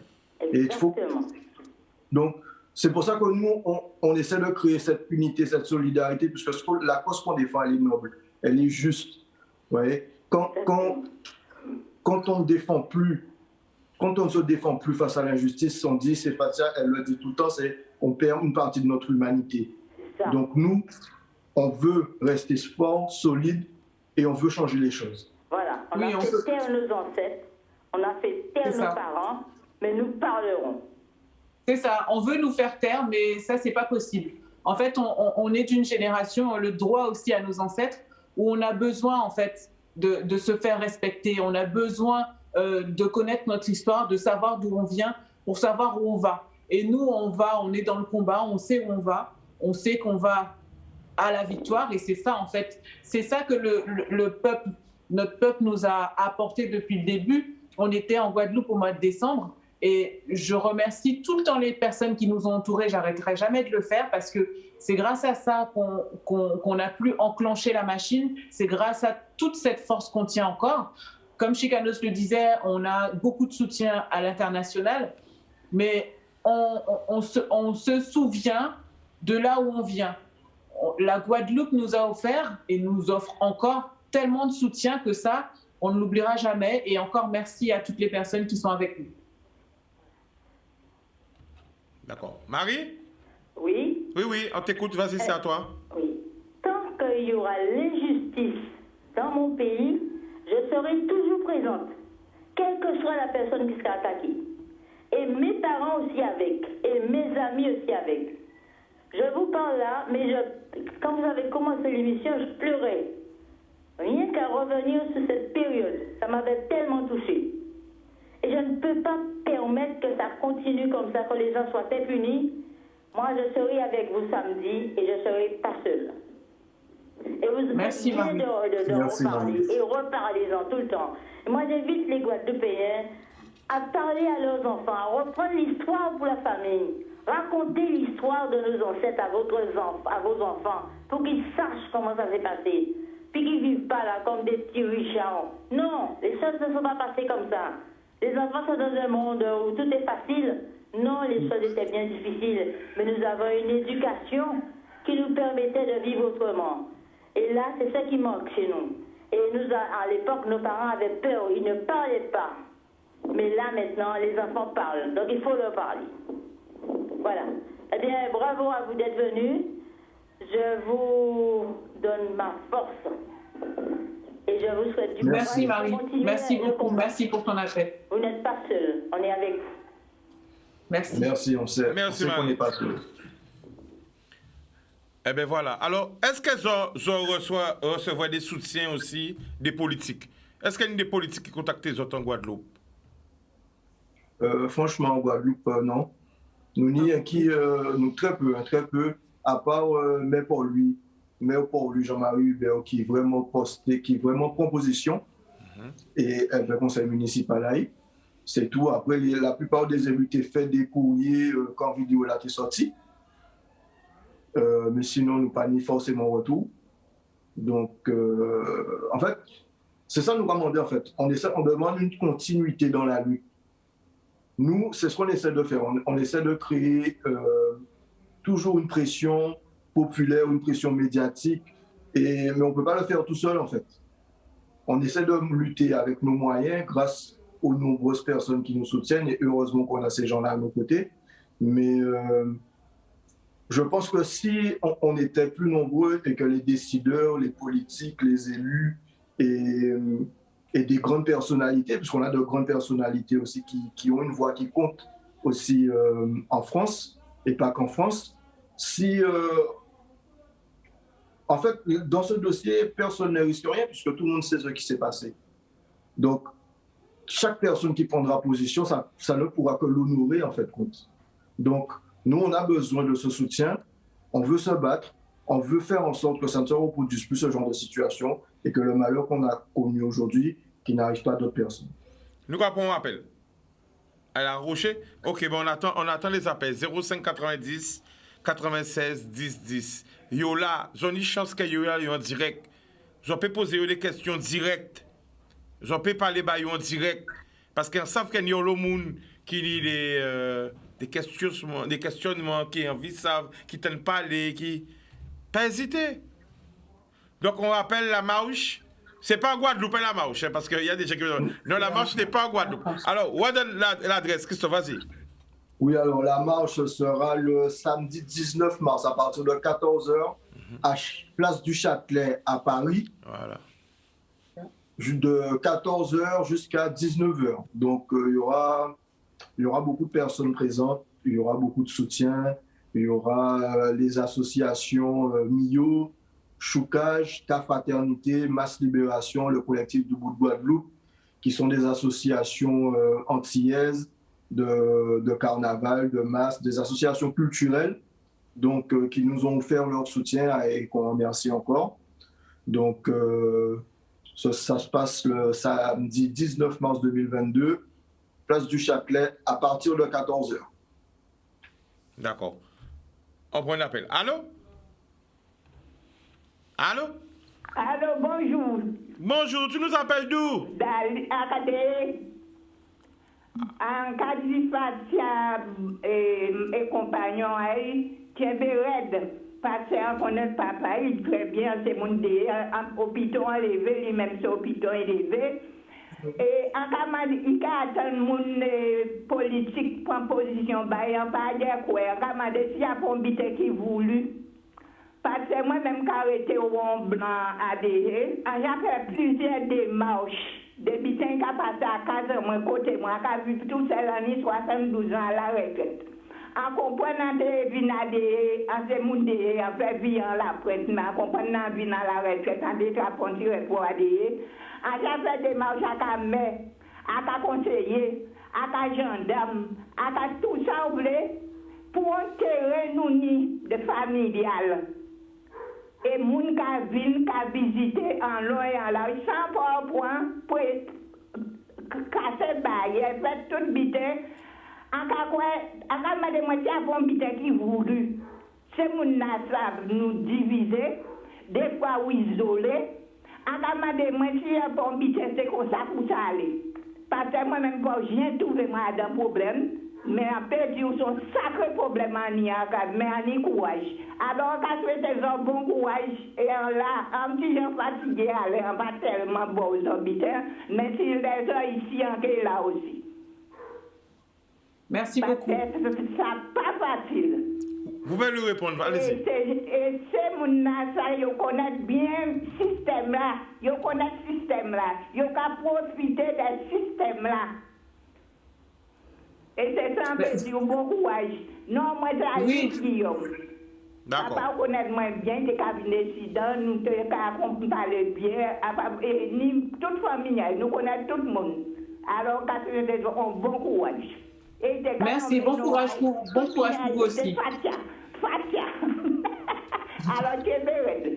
Donc, c'est pour ça que nous, on essaie de créer cette unité, cette solidarité, puisque la cause qu'on défend, elle est noble, elle est juste. Vous voyez, quand on ne défend plus, quand on ne se défend plus face à l'injustice, on dit, c'est Fatia, elle le dit tout le temps, on perd une partie de notre humanité. Donc nous, on veut rester fort, solide, et on veut changer les choses. Voilà, on a fait taire nos ancêtres, on a fait taire nos parents, mais nous parlerons. C'est ça, on veut nous faire taire, mais ça, c'est pas possible. En fait, on est d'une génération, le droit aussi à nos ancêtres, où on a besoin, en fait, de se faire respecter. On a besoin de connaître notre histoire, de savoir d'où on vient, pour savoir où on va. Et nous, on est dans le combat, on sait où on va, on sait qu'on va à la victoire, et c'est ça, en fait. C'est ça que notre peuple nous a apporté depuis le début. On était en Guadeloupe au mois de décembre, et je remercie tout le temps les personnes qui nous ont entourés. J'arrêterai jamais de le faire parce que c'est grâce à ça qu'on a pu enclencher la machine. C'est grâce à toute cette force qu'on tient encore. Comme Chicanos le disait, on a beaucoup de soutien à l'international, mais on se souvient de là où on vient. La Guadeloupe nous a offert et nous offre encore tellement de soutien que ça, on ne l'oubliera jamais. Et encore merci à toutes les personnes qui sont avec nous. D'accord. Marie? Oui? Oui, on t'écoute. Vas-y, c'est à toi. Oui. Tant qu'il y aura l'injustice dans mon pays, je serai toujours présente, quelle que soit la personne qui sera attaquée. Et mes parents aussi avec, et mes amis aussi avec. Je vous parle là, mais quand vous avez commencé l'émission, je pleurais. Rien qu'à revenir sur cette période, ça m'avait tellement touchée. Et je ne peux pas permettre que ça continue comme ça, que les gens soient punis. Moi, je serai avec vous samedi et je ne serai pas seule. Et vous Merci, Marie. de reparler et reparlez-en tout le temps. Et moi, j'invite les Guadeloupéens à parler à leurs enfants, à reprendre l'histoire pour la famille. Racontez l'histoire de nos ancêtres à vos enfants pour qu'ils sachent comment ça s'est passé. Puis qu'ils ne vivent pas là comme des petits richards. Non, les choses ne sont pas passées comme ça. Les enfants sont dans un monde où tout est facile. Non, les choses étaient bien difficiles. Mais nous avons une éducation qui nous permettait de vivre autrement. Et là, c'est ça qui manque chez nous. Et à l'époque, nos parents avaient peur. Ils ne parlaient pas. Mais là, maintenant, les enfants parlent. Donc, il faut leur parler. Voilà. Eh bien, bravo à vous d'être venus. Je vous donne ma force. Et je vous souhaite du Merci, courage. Marie. Merci beaucoup. Merci pour ton appel. Vous n'êtes pas seul. On est avec vous. Merci. Merci, on sait qu'on n'est pas seul. Eh bien voilà. Alors, est-ce qu'elles reçoivent des soutiens aussi des politiques? Est-ce qu'il y a des politiques qui contactent les autres en Guadeloupe? Franchement, en Guadeloupe, non. Nous n'y qui nous très peu, à part mais pour lui Jean-Marie Hubert qui est vraiment posté, qui est vraiment proposition et le conseil municipal là, c'est tout. Après, la plupart des invités fait des courriers quand vidéo là est sortie. Mais sinon, nous pas ni forcément retour. Donc, en fait, c'est ça nous demander en fait. On demande une continuité dans la lutte. Nous, c'est ce qu'on essaie de faire. On essaie de créer toujours une pression populaire, une pression médiatique, mais on ne peut pas le faire tout seul en fait. On essaie de lutter avec nos moyens grâce aux nombreuses personnes qui nous soutiennent et heureusement qu'on a ces gens-là à nos côtés. Mais je pense que si on était plus nombreux et que les décideurs, les politiques, les élus et des grandes personnalités, puisqu'on a de grandes personnalités aussi qui ont une voix qui compte aussi en France et pas qu'en France, en fait, dans ce dossier, personne ne risque rien puisque tout le monde sait ce qui s'est passé. Donc, chaque personne qui prendra position, ça ne pourra que l'honorer en fait compte. Donc, nous, on a besoin de ce soutien, on veut se battre, on veut faire en sorte que ça ne se reproduise plus ce genre de situation et que le malheur qu'on a connu aujourd'hui, qui n'arrive pas à d'autres personnes. Nous, quoi pour un appel? À la Rocher? Ok, bon, on attend les appels. 05 90 96 10 10. Yo là, j'ai une chance que yo là, en direct. Je peux poser des questions directes. Je peux parler en direct. Parce qu'on sait qu'il y a le monde qui lit des questionnements, qui ont envie de savoir, qui ne pas parler, qui. Pas hésiter. Donc on appelle la marche. C'est pas en Guadeloupe la marche, parce qu'il y a des gens qui disent non, la marche n'est pas en Guadeloupe. Alors, où est l'adresse, Christophe, vas-y. Oui, alors la marche sera le samedi 19 mars à partir de 14h à Place du Châtelet à Paris. Voilà. De 14h jusqu'à 19h. Donc il y aura il y aura beaucoup de personnes présentes, il y aura beaucoup de soutien, il y aura les associations MIO, Choucage, Ta Fraternité, Masse Libération, le collectif du bout de Guadeloupe, qui sont des associations antillaises de carnaval, de masse, des associations culturelles, donc qui nous ont offert leur soutien et qu'on remercie encore. Donc, ça se passe le samedi 19 mars 2022, place du Châtelet, à partir de 14h. D'accord. On prend un appel. Allô? Allô? Allô, bonjour. Bonjour, tu nous appelles d'où? En Fatia et compagnon, qui est red. Parce qu'on connaît papa, il très bien, c'est mon dé, hôpital élevé, lui-même c'est hôpital élevé. Et en cas il attend mon politique prend position, bah, il n'y a pas de quoi. En cas s'il y a un bité qui voulu. Parce que moi-même, quand j'étais au blanc adhéré, j'ai fait plusieurs démarches. Depuis que j'ai passé à casa, moi, côté moi, j'ai vu tout ça l'année 72 ans à la retraite. En comprenant des vinades, en ces mondes, en fait, vivant la presse, mais en comprenant vie dans la retraite, en détrappontir pour adhérer, en j'ai fait des marches à la mère, à la conseiller, à la gendarme, à tout ça, vous voulez, pour enterrer nous de familial. Et moun ka vin, ka visiter en loin et en large, sans pas point, pour casser barrière, fait tout bité. En cas quoi, en cas madame, a bon bité qui voulu. C'est moun na nous diviser, des fois ou isoler. En cas madame, si a bon bité, c'est comme ça pour ça aller. Parce que moi-même, j'ai trouvé moi d'un problème. Mais en fait, ils ont sacré problème en Niaga, mais en courage. Alors, quand je fais un bon courage, et là, un petit gens fatigué, on va tellement bon aux habitants, mais si les gens ici, on est là aussi. Merci beaucoup. Ça n'est pas facile. Vous pouvez lui répondre, allez-y. Et ces gens-là, ils connaissent bien le système là, ils connaissent le système là, ils ont profité du système là. Et c'est ça, on peut dire bon courage. Non, moi, j'ai Guillaume. D'accord. Papa connaît moins bien des cabinets décidants, nous te parler bien, et ni toute famille, nous connaissons tout le monde. Alors, quand tu es bon courage. Merci, bon courage pour vous aussi. Fatia. Alors, tu es belle.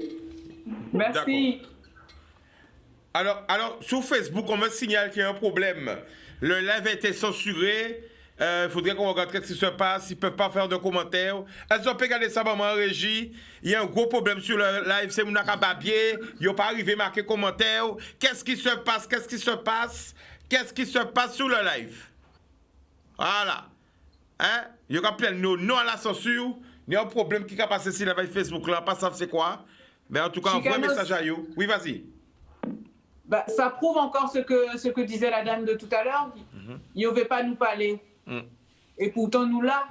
Merci. Alors, sur Facebook, on me signale qu'il y a un problème. Le live a été censuré. Il faudrait qu'on regarde ce qui se passe. Ils ne peuvent pas faire de commentaires. Elles ont pu regarder ça en régie. Il y a un gros problème sur le live. C'est mon papier. Ils n'ont pas arrivé à marquer commentaire. Qu'est-ce qui se passe? Qu'est-ce qui se passe? Qu'est-ce qui se passe sur le live? Voilà. Hein? Il y a plein de non à la censure. Il y a un problème qui a passé sur le live Facebook là. Pas ça, c'est quoi? Mais en tout cas, envoie un message à vous. Oui, vas-y. Bah, ça prouve encore ce que disait la dame de tout à l'heure. Il ne veut pas nous parler. Et pourtant, nous là,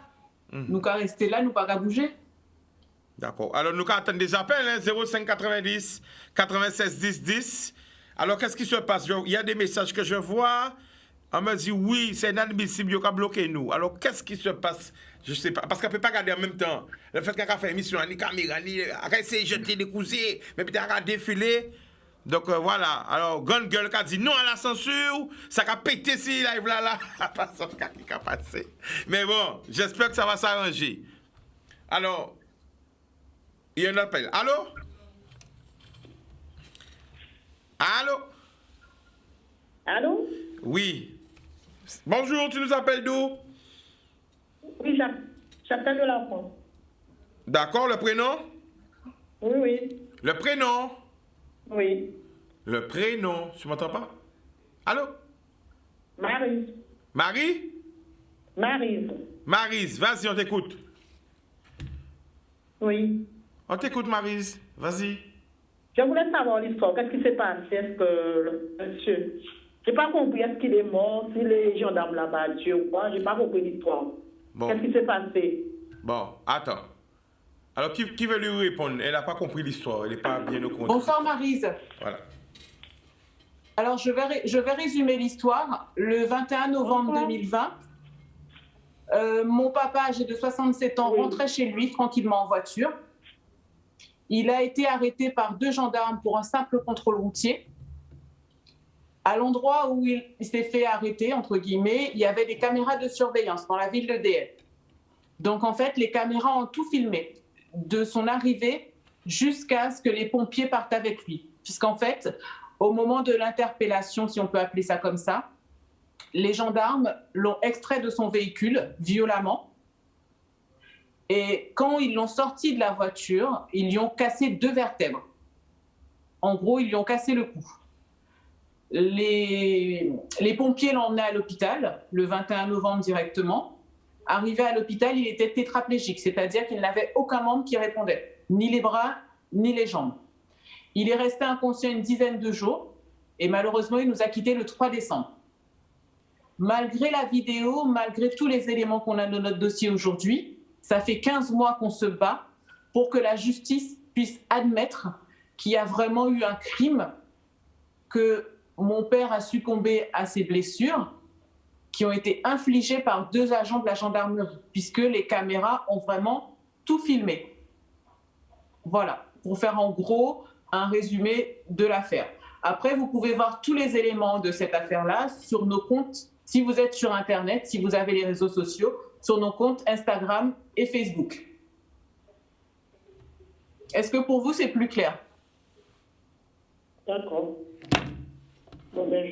nous qu'à rester là, nous pas qu'à bouger. D'accord. Alors, nous qu'à attendre des appels, hein, 05 90 96 10 10. Alors, qu'est-ce qui se passe? Il y a des messages que je vois. On me dit, oui, c'est inadmissible, il y a bloqué nous. Alors, qu'est-ce qui se passe? Je ne sais pas. Parce qu'on ne peut pas regarder en même temps. Le fait qu'on a fait une émission, ni caméra, ni essayer de jeter des cousins, mais peut-être qu'on a défilé. Donc voilà, alors Grande Gueule qui a dit non à la censure, ça a pété si live là, pas ça qui a passé. Mais bon, j'espère que ça va s'arranger. Alors, il y a un appel. Allô? Allô? Allô? Oui. Bonjour, tu nous appelles d'où? Oui, j'appelle de la France. D'accord, le prénom? Oui. Le prénom? Oui. Le prénom, tu m'entends pas? Allô? Maryse. Marie? Maryse. Maryse, vas-y, on t'écoute. Oui. On t'écoute, Maryse. Vas-y. Je voulais savoir l'histoire. Qu'est-ce qui s'est passé? Est-ce que monsieur... J'ai pas compris. Est-ce qu'il est mort? Si les gendarmes là-bas tué ou quoi? J'ai pas compris l'histoire. Bon. Qu'est-ce qui s'est passé? Bon, attends. Alors, qui veut lui répondre? Elle n'a pas compris l'histoire. Elle n'est pas bien au compte. Bonsoir, Maryse. Voilà. Alors, je vais résumer l'histoire. Le 21 novembre 2020, Mon papa, âgé de 67 ans, rentrait chez lui tranquillement en voiture. Il a été arrêté par 2 gendarmes pour un simple contrôle routier. À l'endroit où il s'est fait arrêter, entre guillemets, il y avait des caméras de surveillance dans la ville de DL. Donc, en fait, les caméras ont tout filmé, de son arrivée jusqu'à ce que les pompiers partent avec lui. Puisqu'en fait, au moment de l'interpellation, si on peut appeler ça comme ça, les gendarmes l'ont extrait de son véhicule violemment. Et quand ils l'ont sorti de la voiture, ils lui ont cassé 2 vertèbres. En gros, ils lui ont cassé le cou. Les pompiers l'ont emmené à l'hôpital le 21 novembre directement. Arrivé à l'hôpital, il était tétraplégique, c'est-à-dire qu'il n'avait aucun membre qui répondait, ni les bras, ni les jambes. Il est resté inconscient une dizaine de jours et malheureusement, il nous a quittés le 3 décembre. Malgré la vidéo, malgré tous les éléments qu'on a dans notre dossier aujourd'hui, ça fait 15 mois qu'on se bat pour que la justice puisse admettre qu'il y a vraiment eu un crime, que mon père a succombé à ses blessures qui ont été infligées par 2 agents de la gendarmerie, puisque les caméras ont vraiment tout filmé. Voilà, pour faire en gros un résumé de l'affaire. Après, vous pouvez voir tous les éléments de cette affaire-là sur nos comptes, si vous êtes sur Internet, si vous avez les réseaux sociaux, sur nos comptes Instagram et Facebook. Est-ce que pour vous, c'est plus clair? D'accord. Bon, ben,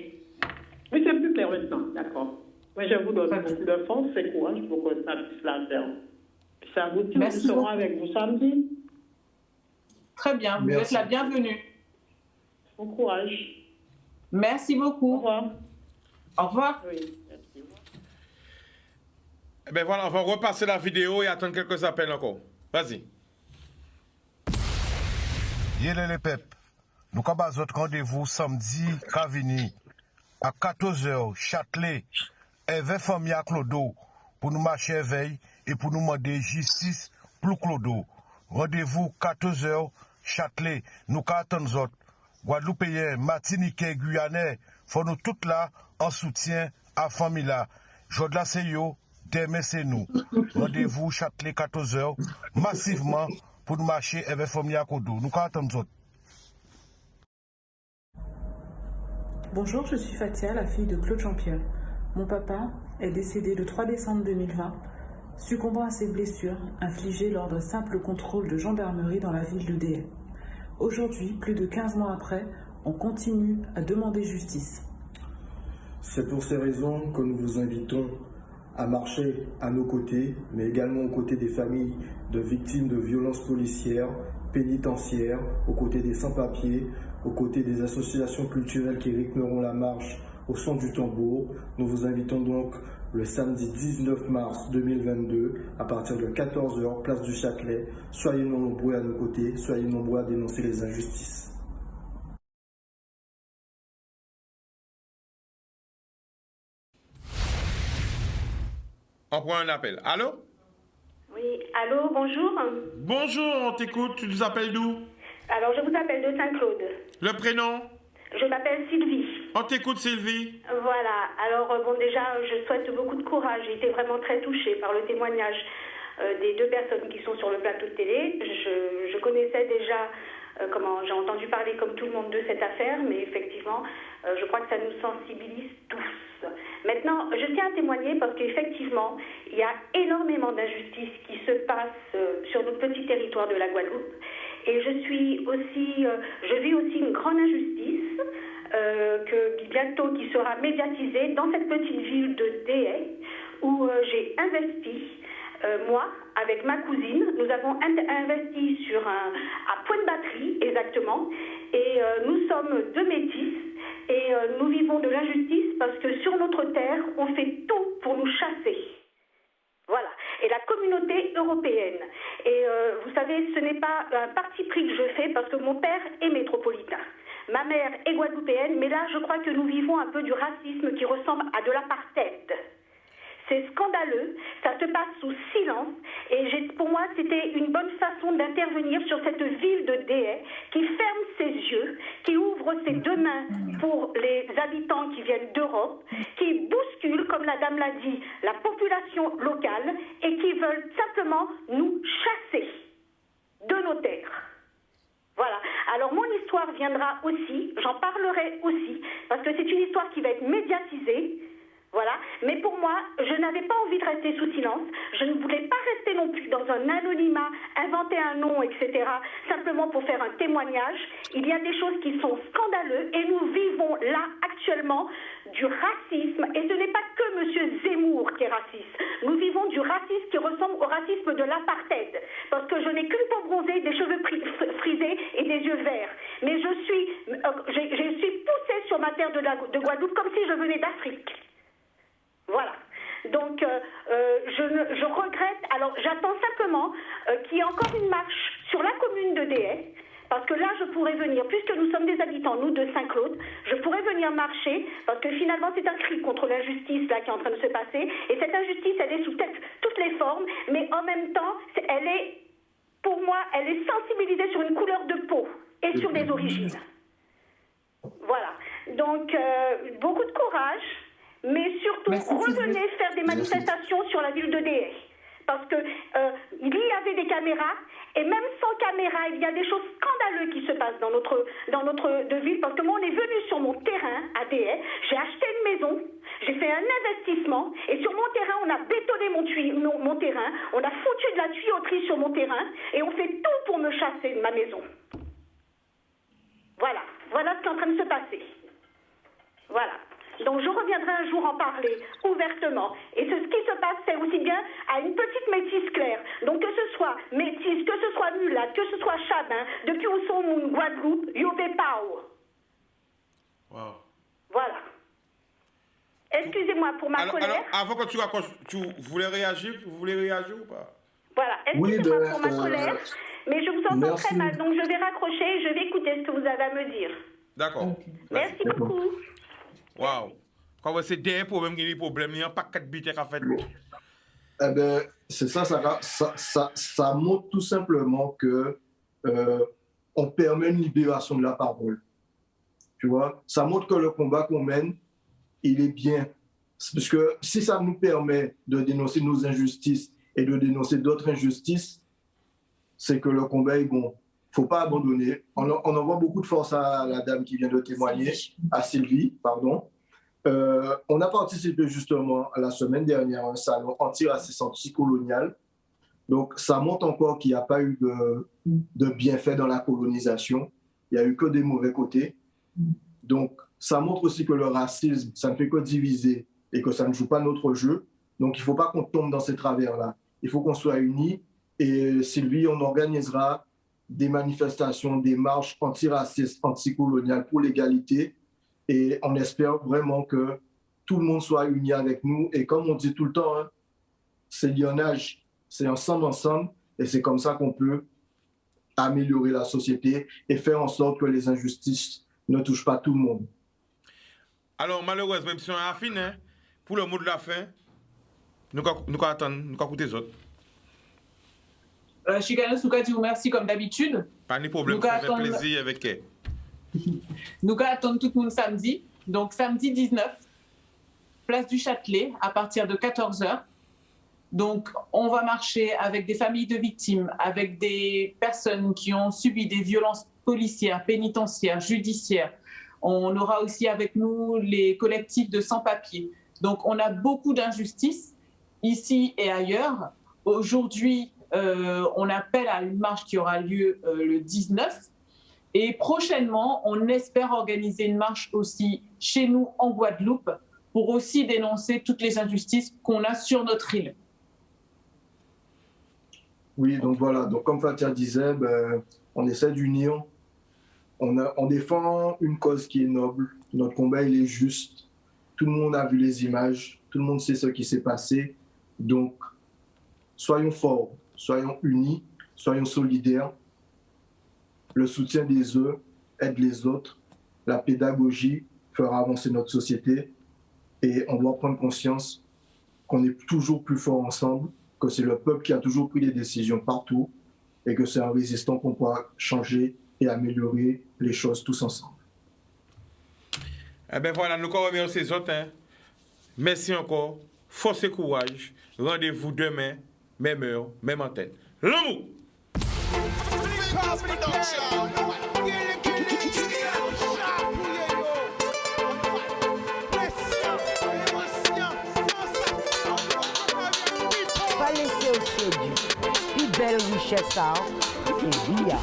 oui, c'est plus clair maintenant, d'accord. Moi, je vous donne beaucoup de force et courage pour que ça puisse la faire. Ça vous dit, nous serons avec vous samedi. Très bien, vous êtes la bienvenue. Bon courage. Merci beaucoup. Au revoir. Au revoir. Oui, merci. Eh bien voilà, on va repasser la vidéo et attendre quelques appels encore. Vas-y. Yélé les pep. Nous avons votre rendez-vous samedi, Cavini, à 14h, Châtelet, avec famille à Clodo, pour nous marcher éveil et pour nous demander justice pour Clodo. Rendez-vous 14h, Châtelet, nous attendons autres. Guadeloupéens, Martiniquais, Guyanais, faut nous toutes là en soutien à la famille là. Jodla c'est yo, demain c'est nous. Rendez-vous Châtelet 14h, massivement pour nous marcher avec famille à Clodo. Nous attendons autres. Bonjour, je suis Fatia, la fille de Claude Champion. Mon papa est décédé le 3 décembre 2020, succombant à ses blessures infligées lors d'un simple contrôle de gendarmerie dans la ville de DL. Aujourd'hui, plus de 15 mois après, on continue à demander justice. C'est pour ces raisons que nous vous invitons à marcher à nos côtés, mais également aux côtés des familles de victimes de violences policières, pénitentiaires, aux côtés des sans-papiers, aux côtés des associations culturelles qui rythmeront la marche au son du tambour. Nous vous invitons donc le samedi 19 mars 2022 à partir de 14h, place du Châtelet. Soyez nombreux à nos côtés, soyez nombreux à dénoncer les injustices. On prend un appel. Allô? Oui, allô, bonjour. Bonjour, on t'écoute. Tu nous appelles d'où? Alors, je vous appelle de Saint-Claude. Le prénom? Je m'appelle Sylvie. On t'écoute, Sylvie. Voilà. Alors, bon, déjà, je souhaite beaucoup de courage. J'ai été vraiment très touchée par le témoignage des 2 personnes qui sont sur le plateau de télé. Je connaissais déjà, j'ai entendu parler comme tout le monde de cette affaire, mais effectivement, je crois que ça nous sensibilise tous. Maintenant, je tiens à témoigner parce qu'effectivement, il y a énormément d'injustices qui se passent sur notre petit territoire de la Guadeloupe. Et je vis aussi une grande injustice qui sera médiatisée dans cette petite ville de Déhay où j'ai investi, moi, avec ma cousine. Nous avons investi à Point de Batterie, exactement, et nous sommes 2 métis et nous vivons de l'injustice parce que sur notre terre, on fait tout pour nous chasser. Voilà. Et la communauté européenne. Et vous savez, ce n'est pas un parti pris que je fais parce que mon père est métropolitain. Ma mère est guadeloupéenne, mais là, je crois que nous vivons un peu du racisme qui ressemble à de l'apartheid. C'est scandaleux, ça se passe sous silence et pour moi c'était une bonne façon d'intervenir sur cette ville de Déhay qui ferme ses yeux, qui ouvre ses 2 mains pour les habitants qui viennent d'Europe, qui bouscule manipulent, comme la dame l'a dit, la population locale et qui veulent simplement nous chasser de nos terres. Voilà. Alors mon histoire viendra aussi, j'en parlerai aussi, parce que c'est une histoire qui va être médiatisée. Voilà. Mais pour moi, je n'avais pas envie de rester sous silence. Je ne voulais pas rester non plus dans un anonymat, inventer un nom, etc., simplement pour faire un témoignage. Il y a des choses qui sont scandaleuses et nous vivons là actuellement du racisme. Et ce n'est pas que M. Zemmour qui est raciste. Nous vivons du racisme qui ressemble au racisme de l'apartheid. Parce que je n'ai qu'une peau bronzée, des cheveux frisés et des yeux verts. Mais je suis poussée sur ma terre de Guadeloupe comme si je venais d'Afrique. Voilà. Donc, je regrette. Alors, j'attends simplement qu'il y ait encore une marche sur la commune de Déhay, parce que là, je pourrais venir, puisque nous sommes des habitants, nous, de Saint-Claude, je pourrais venir marcher, parce que finalement, c'est un cri contre l'injustice là qui est en train de se passer. Et cette injustice, elle est sous toutes les formes, mais en même temps, elle est, pour moi, elle est sensibilisée sur une couleur de peau et sur des origines. Voilà. Donc, beaucoup de courage. Mais surtout, revenez faire des manifestations sur la ville de Déhay. Parce que il y avait des caméras, et même sans caméra, il y a des choses scandaleuses qui se passent dans notre ville. Parce que moi, on est venu sur mon terrain à Déhay, j'ai acheté une maison, j'ai fait un investissement, et sur mon terrain, on a bétonné mon terrain, on a foutu de la tuyauterie sur mon terrain, et on fait tout pour me chasser de ma maison. Voilà. Voilà ce qui est en train de se passer. Voilà. Donc je reviendrai un jour en parler ouvertement. Et ce qui se passe, c'est aussi bien à une petite métisse claire. Donc que ce soit métisse, que ce soit mulâtre, que ce soit chabin, depuis où sont mon Guadeloupe, Yopé Pao. Wow. Voilà. Excusez-moi pour ma colère. Alors, avant que tu raccroches, tu voulais réagir? Vous voulez réagir ou pas? Voilà, excusez-moi pour ma colère. Mais je vous entends très mal, donc je vais raccrocher et je vais écouter ce que vous avez à me dire. D'accord. Merci beaucoup. Waouh. Quand c'est des problèmes, il y a des problèmes, il n'y a pas 4 bits à faire. Eh bien, c'est ça montre tout simplement que on permet une libération de la parole. Tu vois, ça montre que le combat qu'on mène, il est bien. Parce que si ça nous permet de dénoncer nos injustices et de dénoncer d'autres injustices, c'est que le combat est bon. Il ne faut pas abandonner. On envoie beaucoup de force à la dame qui vient de témoigner, à Sylvie, pardon. On a participé justement la semaine dernière à un salon anti-racisme anticolonial. Donc, ça montre encore qu'il n'y a pas eu de bienfaits dans la colonisation. Il n'y a eu que des mauvais côtés. Donc, ça montre aussi que le racisme, ça ne fait que diviser et que ça ne joue pas notre jeu. Donc, il ne faut pas qu'on tombe dans ces travers-là. Il faut qu'on soit unis. Et Sylvie, on organisera des manifestations, des marches antiracistes, anticoloniales pour l'égalité. Et on espère vraiment que tout le monde soit uni avec nous. Et comme on dit tout le temps, hein, c'est lionnage, c'est ensemble. Et c'est comme ça qu'on peut améliorer la société et faire en sorte que les injustices ne touchent pas tout le monde. Alors, malheureusement, même si on a fini, hein, pour le mot de la fin, nous allons attendre, nous allons écouter les autres. Chicano Souka dit merci comme d'habitude. Pas de problème, ça fait plaisir avec elle. Nous allons attendre tout le monde samedi. Donc, samedi 19, place du Châtelet, à partir de 14h. Donc, on va marcher avec des familles de victimes, avec des personnes qui ont subi des violences policières, pénitentiaires, judiciaires. On aura aussi avec nous les collectifs de sans-papiers. Donc, on a beaucoup d'injustices ici et ailleurs. Aujourd'hui, on appelle à une marche qui aura lieu le 19. Et prochainement, on espère organiser une marche aussi chez nous en Guadeloupe pour aussi dénoncer toutes les injustices qu'on a sur notre île. Oui, donc voilà. Donc comme Fatia disait, on essaie d'unir. On défend une cause qui est noble. Notre combat, il est juste. Tout le monde a vu les images. Tout le monde sait ce qui s'est passé. Donc, soyons forts, soyons unis, soyons solidaires. Le soutien des uns aide les autres. La pédagogie fera avancer notre société. Et on doit prendre conscience qu'on est toujours plus fort ensemble, que c'est le peuple qui a toujours pris des décisions partout et que c'est en résistant qu'on pourra changer et améliorer les choses tous ensemble. Eh bien voilà, nous remercions ces autres. Hein. Merci encore. Force et courage. Rendez-vous demain, même heure, même antenne. L'amour! Pas laisser au séduit. Plus belle richesse, ça. Et bien.